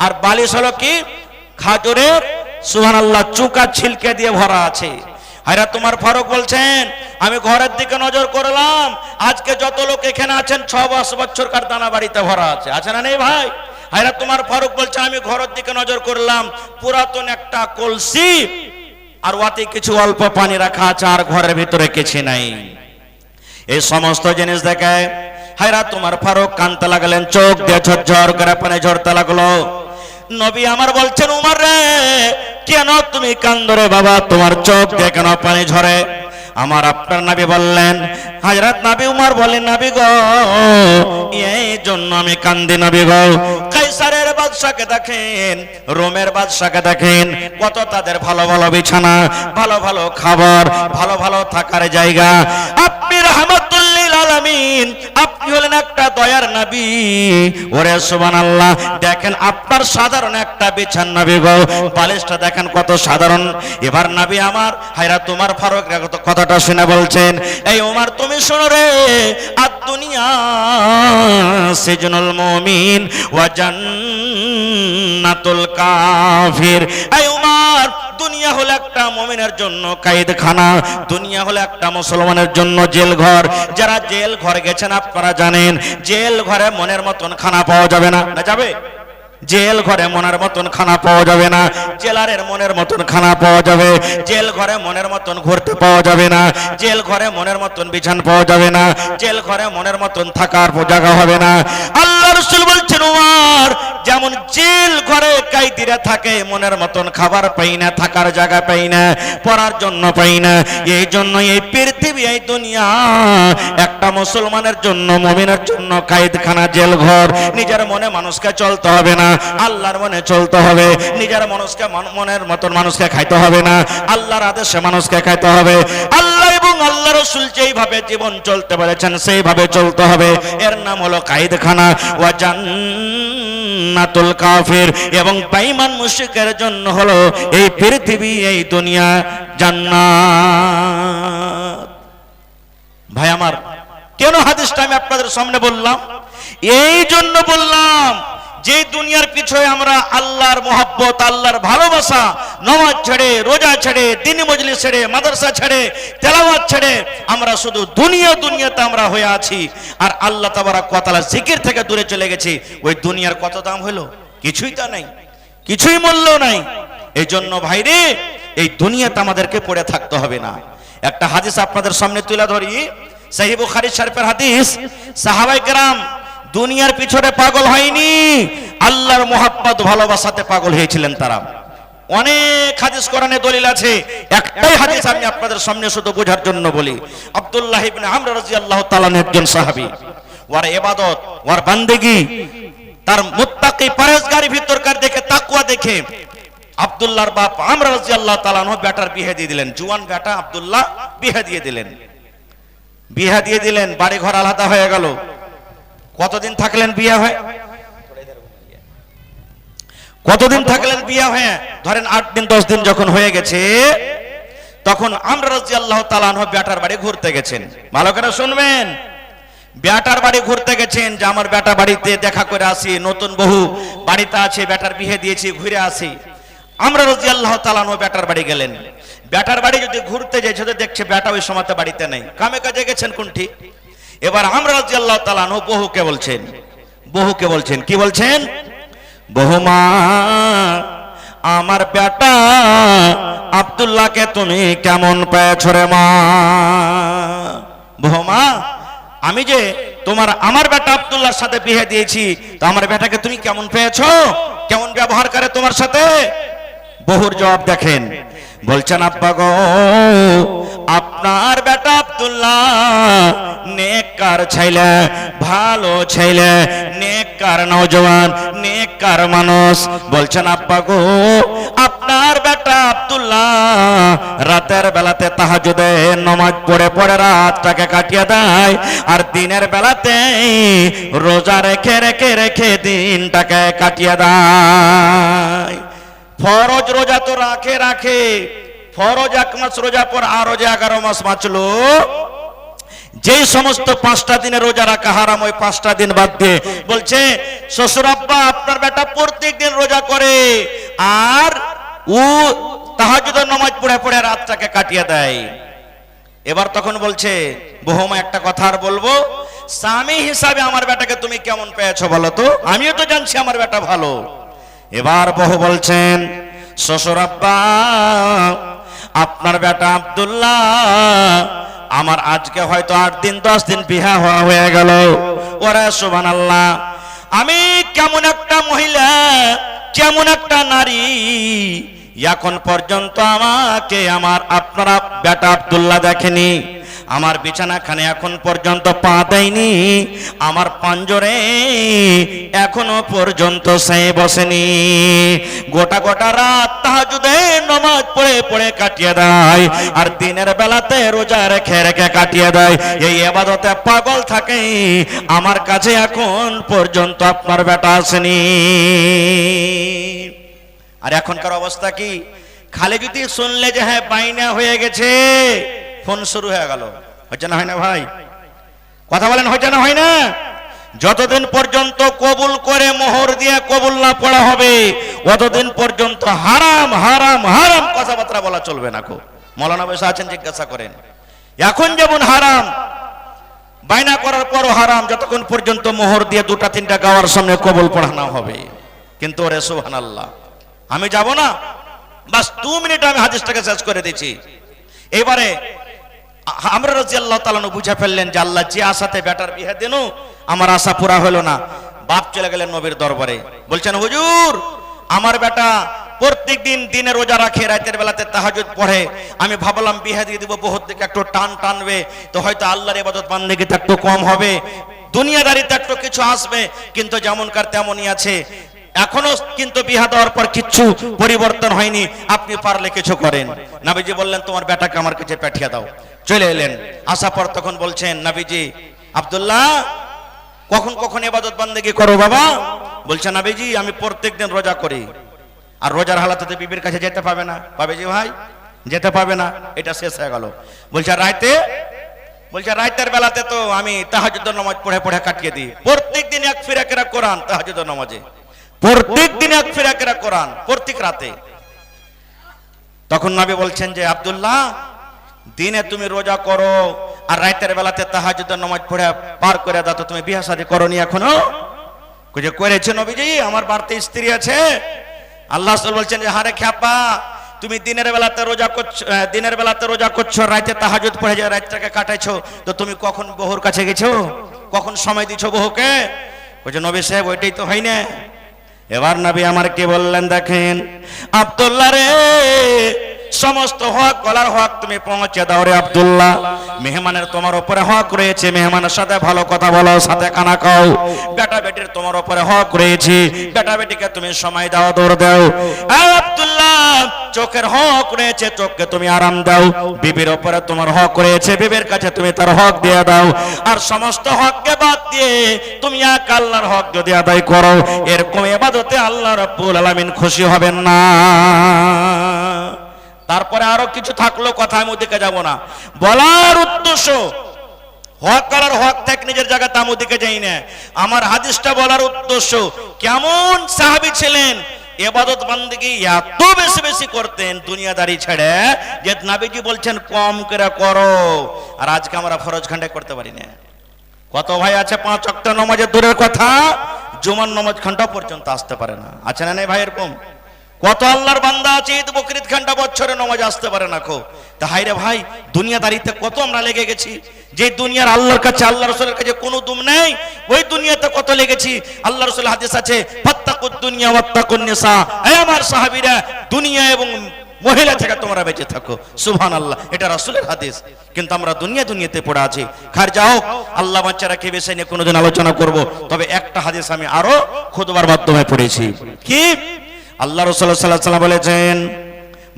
আর বালিশ হলো কি খাজরের, সুবহানাল্লাহ, চোকা ছিলকে দিয়ে ভরা আছে। হযরত উমর ফারুক বলছেন, আমি ঘরের দিকে নজর করলাম, আজকে যত লোক এখানে আছেন 6 বছরকার দানা বাড়িতে ভরা আছে না নেই ভাই? হযরত উমর ফারুক বলছেন, আমি ঘরের দিকে নজর করলাম, পুরাতন একটা কলসি আর ওতে কিছু অল্প পানি রাখা আছে, আর ঘরের ভিতরে কিছু নাই। এই সমস্ত জিনিস দেখে হযরত উমর ফারুক কাঁদতে লাগলেন, চোখ দিয়ে ঝরঝর করে পানি ঝরতে লাগলো। নবী আমার বলছেন, উমর রে, কেন তুমি কাঁদো রে বাবা, তোমার চোখ দিয়ে কেন পানি ঝরে? আমার আপনার নবী বললেন, হযরত নবী উমর বলেন, নবী গো, এই জন্য আমি কান্দি নবী গো, কাইসারের বাদশাকে দেখেন, রোমের বাদশাকে দেখেন, কত তাদের ভালো ভালো বিছানা, ভালো ভালো খাবার, ভালো ভালো থাকার জায়গা। আপনি রাহমাতুল লিল আলামিন, আপনি হলেন একটা দয়ার নবী। ওরে সুবহানাল্লাহ, দেখেন আপনার সাধারণ একটা বিছানা নবী গো, বালিশটা দেখেন কত সাধারণ। এবার নবী আমার, হায়রা তোমার ফারুক কথাটা শুনে বলছেন, এই ওমর তুমি শোনো রে, আদ দুনিয়া সিজনুল মুমিন ওয়া জান্নাতুল কাফির। এই ওমর, দুনিয়া হলো একটা মুমিনের জন্য কায়েদখানা, দুনিয়া হলো একটা মুসলমানের জন্য জেল ঘর। যারা জেল ঘরে গেছেন আপনারা জানেন, জেল ঘরে মনের মতন খানা পাওয়া যাবে না, না যাবে? জেল ঘরে মনের মতন খানা পাওয়া যাবে না, জেলারের মনের মতন খানা পাওয়া যাবে, জেল ঘরে মনের মতন ঘুরতে পাওয়া যাবে না, জেল ঘরে মনের মতন বিছান পাওয়া যাবে না, জেল ঘরে মনের মতন থাকার জায়গা হবে না। আল্লাহ রাসূল বলছেন, ওমর, যেমন জেল ঘরে কায়দিরা থাকে, মনের মতন খাবার পাই না, থাকার জায়গা পাই না, পড়ার জন্য পাই না, এই জন্য এই পৃথিবী, এই দুনিয়া একটা মুসলমানের জন্য, মুমিনের জন্য কায়েদখানা, জেল ঘর। নিজের মনে মানুষকে চলতে হবে না, আল্লাহর মনে চলতে হবে। নিজের মানুষকে মনের মতন মানুষকে খাইতে হবে না, আল্লাহর আদেশে মানুষকে খাইতে হবে। আল্লাহ এবং আল্লাহ রাসূল যেইভাবে জীবন চলতে বলেছেন সেইভাবে চলতে হবে। এর নাম হলো কায়েদখানা। ওয়া জান্নাতুল কাফির, এবং বেঈমান মুশরিকের জন্য হলো এই পৃথিবী, এই দুনিয়া জান্নাত। ভাই আমার, কেন হাদিসটা আমি আপনাদের সামনে বললাম? এই জন্য বললাম, যে দুনিয়ার পিছনে আমরা আল্লাহর মহব্বত, আল্লাহর ভালোবাসা, নামাজ ছেড়ে, রোজা ছেড়ে, দ্বীনি মজলিস ছেড়ে, মাদ্রাসা ছেড়ে, তেলাওয়াত ছেড়ে আমরা শুধু দুনিয়াতে আমরা হয়ে আছি, আর আল্লাহ তাবারক ওয়া তাআলা জিকির থেকে দূরে চলে গেছি, ওই দুনিয়ার কত দাম হলো? কিছুই তা নাই, কিছুই মূল্য নাই। এই জন্য ভাইরে, এই দুনিয়াতে আমাদেরকে পড়ে থাকতে হবে না। একটা হাদিস আপনাদের সামনে তুলে ধরি, সহিহ বুখারী শরীফের হাদিস। সাহাবায়ে কেরাম দুনিয়ার পিছনে পাগল হয়নি, আল্লাহর মহব্বত ভালোবাসাতে পাগল হয়েছিলেন তারা। অনেক হাদিস কোরআনে দলিল আছে, একটাই হাদিস আমি আপনাদের সামনে শুধু বোঝার জন্য বলি। আব্দুল্লাহ ইবনে আমর রাদিয়াল্লাহু তাআলা একজন সাহাবী, ওর ইবাদত, ওর বান্দেগী, তার মুত্তাকি পরহেজগারি ভিতরকার দেখে, তাকওয়া দেখে আব্দুল্লাহর বাপ আমর রাদিয়াল্লাহু তাআলা বেটার বিয়ে দিয়ে দিলেন। জওয়ান বেটা আব্দুল্লাহ বিয়ে দিয়ে দিলেন, বাড়ি ঘর আলাদা হয়ে গেল। কতদিন থাকলেন বিয়ে হয়ে? কতদিন থাকলেন বিয়ে হয়ে? ধরেন 8 দিন 10 দিন যখন হয়ে গেছে, তখন আমর রাদিয়াল্লাহু তাআলা বেটার বাড়ি ঘুরতে গেছেন। ভালো করে শুনবেন, বেটার বাড়ি ঘুরতে গেছেন, যে আমার বেটা বাড়িতে দেখা করে আসি, নতুন বহু বাড়িতে আছে, বেটার বিয়ে দিয়েছি, ঘুরে আসি। আমর রাদিয়াল্লাহু তাআলা বেটার বাড়ি গেলেন। বেটার বাড়ি যদি ঘুরতে যায়, সেটা দেখছে বেটা ওই সময়তে বাড়িতে নেই, কামে কাজে গেছেন কোনটি। এবার আমর রাদিয়াল্লাহু তাআলা বহুকে বলছেন, কি বলছেন? বহুমা, আমার বেটা আব্দুল্লাহকে তুমি কেমন পেয়েছো রে মা? বহুমা, আমি যে আমার বেটা আব্দুল্লাহর সাথে বিয়ে দিয়েছি, তো আমার বেটাকে তুমি কেমন পেয়েছো? কেমন ব্যবহার করে তোমার সাথে? বহুর জবাব দেখেন, বলছেন, আব্বা গো, আপনার বেটা আব্দুল্লাহ নেককার ছেলে, ভালো ছেলে, নেককার নওজওয়ান, নেককার মানুষ। বলছেন, আব্বা গো, আপনার বেটা আব্দুল্লাহ রাতের বেলাতে তাহাজ্জুদে নামাজ পড়ে রাতটাকে কাটিয়ে দেয়, আর দিনের বেলাতে রোজা রেখে দিনটাকে কাটিয়ে দেয়। ফরজ রোজা তো রাখে, ফরজ 1 মাস রোজা পর আর রোজা 11 মাস বাঁচলো। যে সমস্ত 5টা দিনে রোজা রাখা হারাম, ওই 5টা দিন বাদ দিয়ে বলছে, শ্বশুর আব্বা, আপনার বেটা প্রত্যেক দিন রোজা করে, আর ও তাহাজ্জুদের নামাজ পড়ে রাতটাকে কাটিয়ে দেয়। এবার তখন বলছে, বহুমা, একটা কথা আর বলবো, স্বামী হিসাবে আমার বেটাকে তুমি কেমন পেয়েছো বলো তো? আমিও তো জানছি আমার বেটা ভালো। এবার বহু বলছেন, শ্বশুর আব্বা, আপনার বেটা আব্দুল্লাহ আমার আজকে হয়তো 8 দিন 10 দিন বিয়ে হয়ে গেল। ওরে সুবহানাল্লাহ, আমি কেমন একটা মহিলা, কেমন একটা নারী, এখন পর্যন্ত আমাকে আপনারা বেটা আব্দুল্লাহ দেখেনি। আমার বিছানাখানে এখন পর্যন্ত পা দেয়নি, আমার পাঞ্জরে এখনো পর্যন্ত সে বসেনি। গোটা গোটা রাত তাহাজ্জুদে নামাজ পড়ে পড়ে কাটিয়ে দেয়, আর দিনের বেলাতে রোজা রেখে রেখে কাটিয়ে দেয়। এই ইবাদতে পাগল থাকে, আমার কাছে এখন পর্যন্ত আপনার বেটা আসেনি। আর এখনকার অবস্থা কি? খালি যদি শুনলে যে হ্যাঁ বাইনা হয়ে গেছে, ফোন শুরু হয়ে গেল। হচ্ছে না হয় না ভাই? কথা বলেন, হচ্ছে না হয় না? যতদিন পর্যন্ত কবুল করে মোহর দিয়ে কবুল না পড়া হবে, অতদিন পর্যন্ত হারাম হারাম হারাম কথাবার্তা বলা চলবে না। মৌলানা বসে আছেন, জিজ্ঞাসা করেন। এখন যেমন হারাম, বাইনা করার পরও হারাম, যতক্ষণ পর্যন্ত মোহর দিয়ে দুটা তিনটা গাওয়ার সামনে কবুল পড়ানো হবে। কিন্তু ওরে সুবহানাল্লাহ, আমি যাব না, বাস 2 মিনিট আমি হাদিসটাকে শেষ করে দিচ্ছি। এবারে আমরা রাদিয়াল্লাহু তাআলা বুঝে ফেললেন যে আল্লাহ যে আশাতে বেটার বিয়ে দেন, আমার আশা পুরা হলো না। বাপ চলে গেলেন নবীর দরবারে, বলছেন হুজুর আমার বেটা প্রত্যেক দিন দিনে রোজা রাখে, রাতের বেলাতে তাহাজ্জুদ পড়ে, আমি ভাবলাম বিয়ে দিয়ে দিব, বহুত দিকে একটু টান টানবে, তো হয়তো আল্লাহর ইবাদত বান্দেগিতে একটু কম হবে, দুনিয়াদারিতে একটু কিছু আসবে, কিন্তু যেমনকার তেমনই আছে। এখনো কিন্তু বিয়া দেওয়ার পর কিচ্ছু পরিবর্তন হয়নি, আপনি পারলে কিছু করেন। নবীজি বললেন তোমার বেটাকে আমার কাছে পাঠিয়ে দাও। চলে এলেন, আসার পর তখন বলছেন নবীজি, আব্দুল্লাহ কখন কখন ইবাদত বান্দেগি করো বাবা? বলছে নবীজি আমি প্রত্যেকদিন রোজা করি। আর রোজার হালাতে বিবির কাছে যেতে পাবে না। পাবে জি ভাই? যেতে পাবে না, এটা শেষ হয়ে গেল। বলছে রাইতে, বলছে রাতের বেলাতে তো আমি তাহাজ্জুদের নামাজ পড়ে পড়ে কাটিয়ে দিই। প্রত্যেকদিন এক ফিরাকেরা কোরআন তাহাজ্জুদের নামাজে, প্রত্যেকদিন এক ফিরাকেরা কোরআন প্রত্যেক রাতে। তখন নবী বলছেন যে আব্দুল্লাহ দিনে তুমি রোজা করো আর রাতের বেলাতে তাহাজ্জুদের নামাজ পড়ে পার করে দাও, তো তুমি বিয়ে শাদী করোনি এখনো? কইছে করেছে নবীজি, আমার বাড়িতে স্ত্রী আছে। আল্লাহ রাসূল বলছেন যে হারে খ্যাপা, তুমি দিনের বেলাতে রোজা করছো, দিনের বেলাতে রোজা করছো, রাতে তাহাজ্জুদ পড়ে যায় রাতটাকে কাটাইছো, তো তুমি কখন বহুর কাছে গেছো? কখন সময় দিছো বহুকে? কইছে নবী সাহেব ওইটাই তো হয় না। এবার নবী আমার কি বললেন দেখেন, আব্দুল্লাহ রে সমস্ত হক গলার হক তুমি পৌঁছে দাও রে আব্দুল্লাহ। মেহমানের তোমার উপরে হক রয়েছে, মেহমানের সাথে ভালো কথা বলো, সাথে খানা খাও। বেটা বেটির তোমার উপরে হক রয়েছে, বেটা বেটিকে তুমি সময় দাও, দৌড় দাও। আব্দুল্লাহ চোখের হক রয়েছে, চোখকে তুমি আরাম দাও। বিবির উপরে তোমার হক রয়েছে, বিবির কাছে তুমি তার হক দিয়ে দাও। আর সমস্ত হককে বাদ দিয়ে তুমি এক আল্লাহর হক যদি আদায় করো, এরকম ইবাদতে আল্লাহ রাব্বুল আলামিন খুশি হবেন না। তারপরে আরো কিছু থাকলো, কথা আমি ওদিকে যাব না। বলার উদ্দেশ্য হক করার হক থেকে নিজের জায়গাতে আমি ওদিকে যাই না। আমার হাদিসটা বলার উদ্দেশ্য কেমন সাহাবী ছিলেন, ইবাদত বান্দেগি এত বেশি বেশি করতেন দুনিয়াদারি ছেড়ে, যে নবীজি বলছেন কম করে করো। আর আজকে আমরা ফরজ ঘন্টায় করতে পারি না। কত ভাই আছে 5 ওয়াক্ত নামাজের দূরের কথা, জুমার নামাজ ঘন্টা পর্যন্ত আসতে পারে না। আছে না নাই ভাই এরকম? কত আল্লাহর বান্দা আছে ঈদ বকরিদ ঘন্টা বছরে নামাজ আসতে পারে না। তাই রে ভাই দুনিয়াদারিতে কত আমরা লেগে গেছি, যে দুনিয়ার আল্লাহর কাছে আল্লাহ রাসূলের কাছে কোনো দুম নেই, ওই দুনিয়াতে কত লেগেছি। আল্লাহ রাসূল হাদিস আছে ফাত্তাকুদ দুনিয়া ওয়াত্তাকুন নিসা, হে আমার সাহাবীরা দুনিয়া এবং মহিলা থেকে তোমরা বেঁচে থাকো। সুবহানাল্লাহ, এটা রাসূলের হাদিস। কিন্তু আমরা দুনিয়াতে পড়ে আছি। খার যাও, আল্লাহ বাচ্চারা কে বেশি নিয়ে কোনোদিন আলোচনা করব। তবে একটা হাদিস আমি আরো খুতবার মাধ্যমে পড়েছি। কি আল্লাহ রাসূল সাল্লাল্লাহু আলাইহি ওয়াসাল্লাম বলেছেন,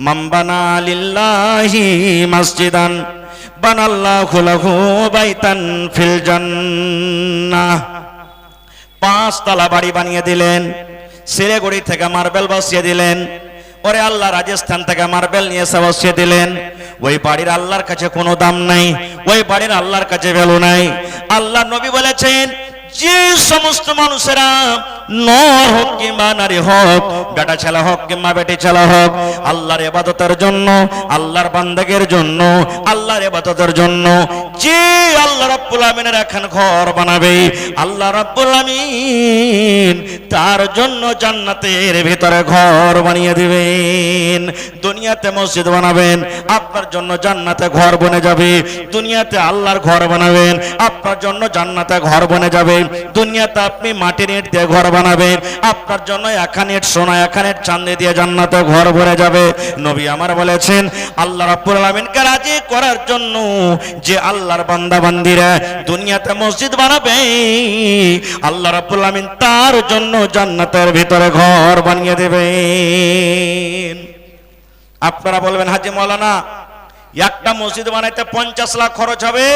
মান বানা লিল্লাহি মসজিদান বানাল্লাহু লাহু বাইতান ফিল জান্নাহ। 5 তলা বাড়ি বানিয়ে দিলেন, শিলিগুড়ি থেকে মার্বেল বসিয়ে দিলেন, ওরে আল্লাহ রাজস্থান থেকে মার্বেল নিয়ে এসে বসিয়ে দিলেন। ওই বাড়ির আল্লাহর কাছে কোনো দাম নাই, ওই বাড়ির আল্লাহর কাছে ভ্যালু নাই। আল্লাহ নবী বলেছেন, যে সমস্ত মানুষেরা নর হোক কিংবা নারী হোক, বেটা ছেলে হোক কিংবা বেটি ছেলে হোক, আল্লাহর ইবাদতের জন্য, আল্লাহর বান্দাগের জন্য, আল্লাহর ইবাদতের জন্য যে আল্লাহ রাব্বুল আমিনের এখন ঘর বানাবে, আল্লাহ রাব্বুল আমিন তার জন্য জান্নাতের ভিতরে ঘর বানিয়ে দিবেন। দুনিয়াতে মসজিদ বানাবেন, আপনার জন্য জান্নাতে ঘর বনে যাবে। দুনিয়াতে আল্লাহর ঘর বানাবেন, আপনার জন্য জান্নাতে ঘর বনে যাবে। দুনিয়াতে আপনি মাটির ইট দিয়ে ঘর বানাবেন, বানাবেন, আপনার জন্য এখানের সোনা এখানের চাঁদি দিয়ে জান্নাতে ঘর ভরে যাবে। নবী আমার বলেছেন আল্লাহ রাব্বুল আলামিনকে রাজি করার জন্য যে আল্লাহর বান্দা বান্দিরা দুনিয়াতে মসজিদ বানাবে, আল্লাহ রাব্বুল আলামিন তার জন্য জান্নাতের ভিতরে ঘর বানিয়ে দেবেন। আপনারা বলবেন হাজী মাওলানা একটা মসজিদ বানাইতে 50 লাখ খরচ হবে,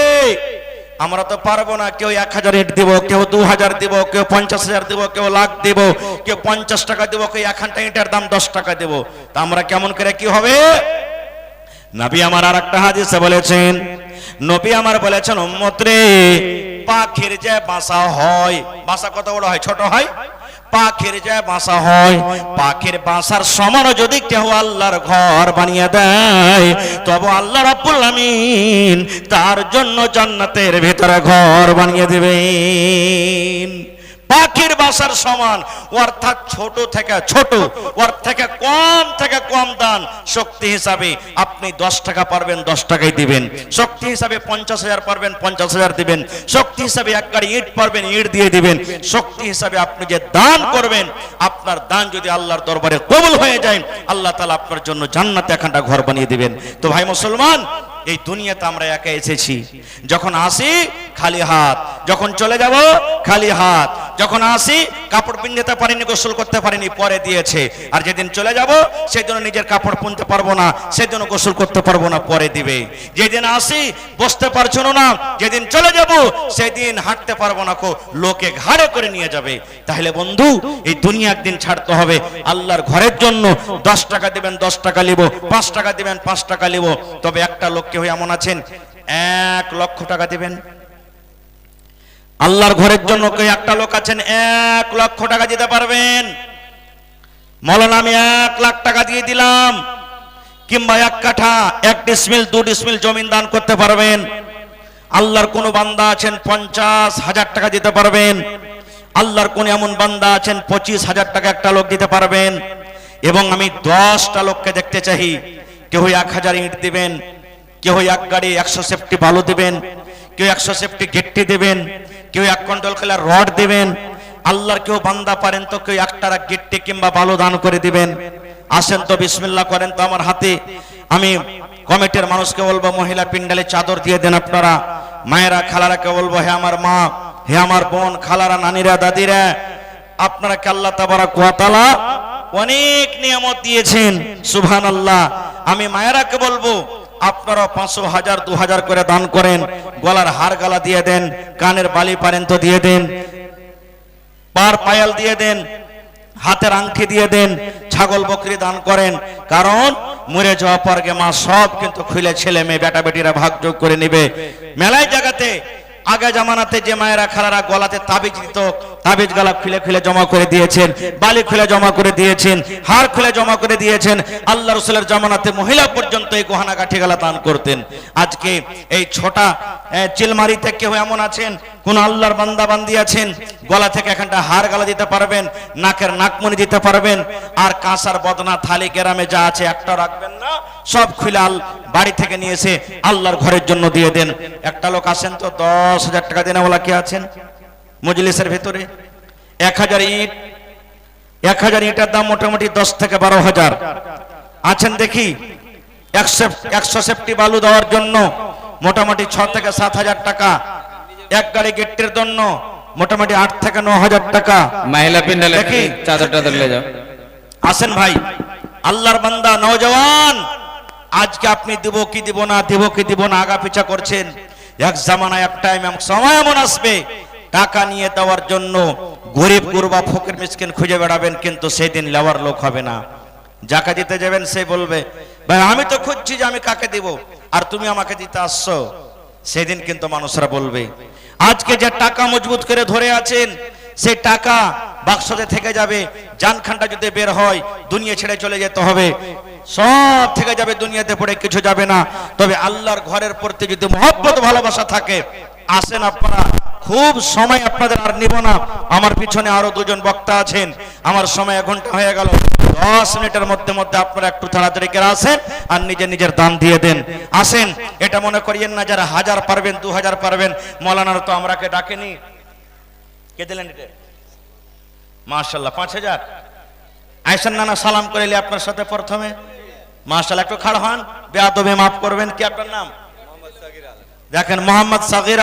আমরা তো পারবো না। কেউ 1000 ইট দিব, কেউ 2000 দিব, কেউ 50,000 দিব, কেউ লাখ দিব, কেউ 50 টাকা দিব, কেউ একটা ইটের দাম 10 টাকা দিব। তা আমরা কেমন করে কি হবে? নবী আমার আর একটা হাদিসে বলেছেন, নবী আমার বলেছেন উম্মত রে, পাখির যে বাসা হয়, বাসা কত বড় হয়? ছোট হয়। পাখির যে বাসা হয়, পাখির বাসার সমান যদি কেউ আল্লাহর ঘর বানিয়ে দেয়, তবে আল্লাহ রাব্বুল আমিন তার জন্য জান্নাতের ভিতরে ঘর বানিয়ে দিবেন। পাখির বাসার সমান, অর্থাৎ ছোট থেকে ছোট, ওর থেকে কম দান শক্তি হিসাবে আপনি 10 টাকা পারবেন 10 টাকাই দিবেন, শক্তি হিসাবে 50,000 পারবেন 50,000 দিবেন, শক্তি হিসাবে এক গাড়ি ইট পারবেন ইট দিয়ে দিবেন, শক্তি হিসাবে আপনি যে দান করবেন, আপনার দান যদি আল্লাহর দরবারে কবুল হয়ে যায়, আল্লাহ তাআলা আপনার জন্য জান্নাতে একটা ঘর বানিয়ে দিবেন। তো ভাই মুসলমান, এই দুনিয়াতে আমরা একা এসেছি, যখন আসি খালি হাত, যখন চলে যাব খালি হাত, যখন আসি কাপড় পিনতে পারিনি, গোসল করতে পারিনি, পরে দিয়েছে, আর যেদিন চলে যাব সেদিন নিজের কাপড় পুনতে পারবো না, সেদিন গোসল করতে পারবো না, পরে দিবে। যেদিন আসি বসতে পারছো না, যেদিন চলে যাব সেদিন হাঁটতে পারবো না, লোকে ঘাড়ে করে নিয়ে যাবে। তাহলে বন্ধু, এই দুনিয়া একদিন ছাড়তে হবে। আল্লাহর ঘরের জন্য 10 টাকা দিবেন 10 টাকা নিব, 5 টাকা দিবেন 5 টাকা নিব। তবে একটা লোককে এমন আছেন 1 লক্ষ টাকা দিবেন, আল্লাহর ঘরের জন্য কেউ একটা লোক আছেন 1 লক্ষ টাকা দিতে পারবেন? মৌলানা আমি 1 লাখ টাকা দিয়ে দিলাম, কিংবা 1 কাঠা 1 ডিসমিল 2 ডিসমিল জমিন দান করতে পারবেন? আল্লাহর কোন বান্দা আছেন 50,000 টাকা দিতে পারবেন? আল্লাহর কোন এমন বান্দা আছেন 25,000 টাকা একটা লোক দিতে পারবেন? এবং আমি 10টা লোককে দেখতে চাই, কেউ 1000 ইট দিবেন, কেউ 1 গাড়ি 100 সেফটি বালু দিবেন, কেউ 100 সেফটি গেটটি দিবেন, কেউ 1 কুইন্টাল খেলার রড দিবেন। আল্লাহর কেউ বান্দা পারেন তো কেউ 1 টাকা গেটটি কিংবা বালু দান করে দিবেন। আসেন তো বিসমিল্লাহ করেন তো আমার হাতে। আমি কমিটির মানুষকে বলবো মহিলা পিন্ডালে চাদর দিয়ে দেন আপনারা, মায়েরা খালারাকে বলবো হে আমার মা, হে আমার বোন, খালারা, নানিরা, দাদিরা, আপনারা কে আল্লাহ তাবারাক ওয়া তাআলা অনেক নিয়ামত দিয়েছেন, সুবহানাল্লাহ। আমি মায়েরাকে বলবো আপনারা 500, 1000, 2000 করে দান করেন, গলার হার গালা দিয়ে দেন, কানের বালি পারেন তো দিয়ে দেন, পার পায়াল দিয়ে দেন, হাতের আংটি দিয়ে দেন, ছাগল বকরি দান করেন। কারণ মরে যাওয়ার পর মা সব কিন্তু খুলে ছেলে মেয়ে বেটা বেটিরা ভাগযোগ করে নেবে। মেলায় জায়গাতে আগে জামানাতে যে মায়েরা খালারা গলাতে তাবিজ দিত, তাবিজ গলা খুলে খুলে জমা করে দিয়েছেন, বালি খুলে জমা করে দিয়েছেন, হার খুলে জমা করে দিয়েছেন। আল্লাহ রাসূলের জামানাতে মহিলা পর্যন্ত এই গহনা কাঠি গলা দান করতেন। আজকে এই ছোটা চিলমারিতে কেউ এমন আছেন, কোন আল্লাহর বান্দা বান্দি আছেন, গলা থেকে এখানটা হার গালা দিতে পারবেন, নাকের নাকমণি দিতে পারবেন, আর কাঁসার বদনা থালি গ্রামে যা আছে একটা রাখবেন না, সব খুলে বাড়ি থেকে নিয়ে এসে আল্লাহর ঘরের জন্য দিয়ে দেন। একটা লোক আসেন তো 10,000 টাকা দেনা ওলা কে আছেন মজলিসের ভিতরে? 1000 ইট, 1000 ইটের দাম মোটামুটি 10 থেকে 12,000 আছেন। দেখি 100 সেফটি বালু দেওয়ার জন্য মোটামুটি 6 থেকে 7,000 টাকা, 1 গাড়ি গেটের জন্য মোটামুটি 8 থেকে 9,000 টাকা। মহিলা পিন্ডালে দেখি চাদরটা ধরে যাও। আসেন ভাই, আল্লাহর বান্দা নওজওয়ান, আজকে আপনি দিব কি দিব না, দিব কি দিব না আগা পিছা করছেন। এক জামানায় এক টাইম সময় এমন আসবে টাকা নিয়ে দেওয়ার জন্য গরিব গুরবা ফকির মিসকিন খুঁজে বেড়াবেন, কিন্তু সেদিন লেওয়ার লোক হবে না। যাকে দিতে যাবেন সে বলবে ভাই আমি তো খুঁজছি যে আমি কাকে দিব, আর তুমি আমাকে দিতে আসছো। সেদিন কিন্তু মানুষরা বলবে। আজকে যে টাকা মজবুত করে ধরে আছেন, সেই টাকা বাক্সতে থেকে যাবে, জানখানটা যদি বের হয় দুনিয়া ছেড়ে চলে যেতে হবে, সব থেকে যাবে, দুনিয়াতে পড়ে কিছু যাবে না। তবে আল্লাহর ঘরের প্রতি যদি মহব্বত ভালোবাসা থাকে, আসেন আপনারা। খুব সময় আপনাদের আর নিব না, আমার পিছনে আরো 2 জন বক্তা আছেন, আমার সময় 1 ঘন্টা হয়ে গেল। 10 মিনিটের মধ্যে আপনারা একটু তাড়াতাড়ি করে আসেন আর নিজের দান দিয়ে দেন। আসেন, এটা মনে করিয়েন না যারা 1000 পারবেন 2000 পারবেন, মৌলানার তো আমরাকে ডাকেনি। কে দিলেন এটা? মাশাআল্লাহ 5000। আইসান নানা সালাম করে এলি আপনার সাথে প্রথমে। মাশাআল্লাহ, একটু খাড় হন, বেয়াদবি মাফ করবেন। কি আপনার নাম? দেখেন মোহাম্মদ সাগির।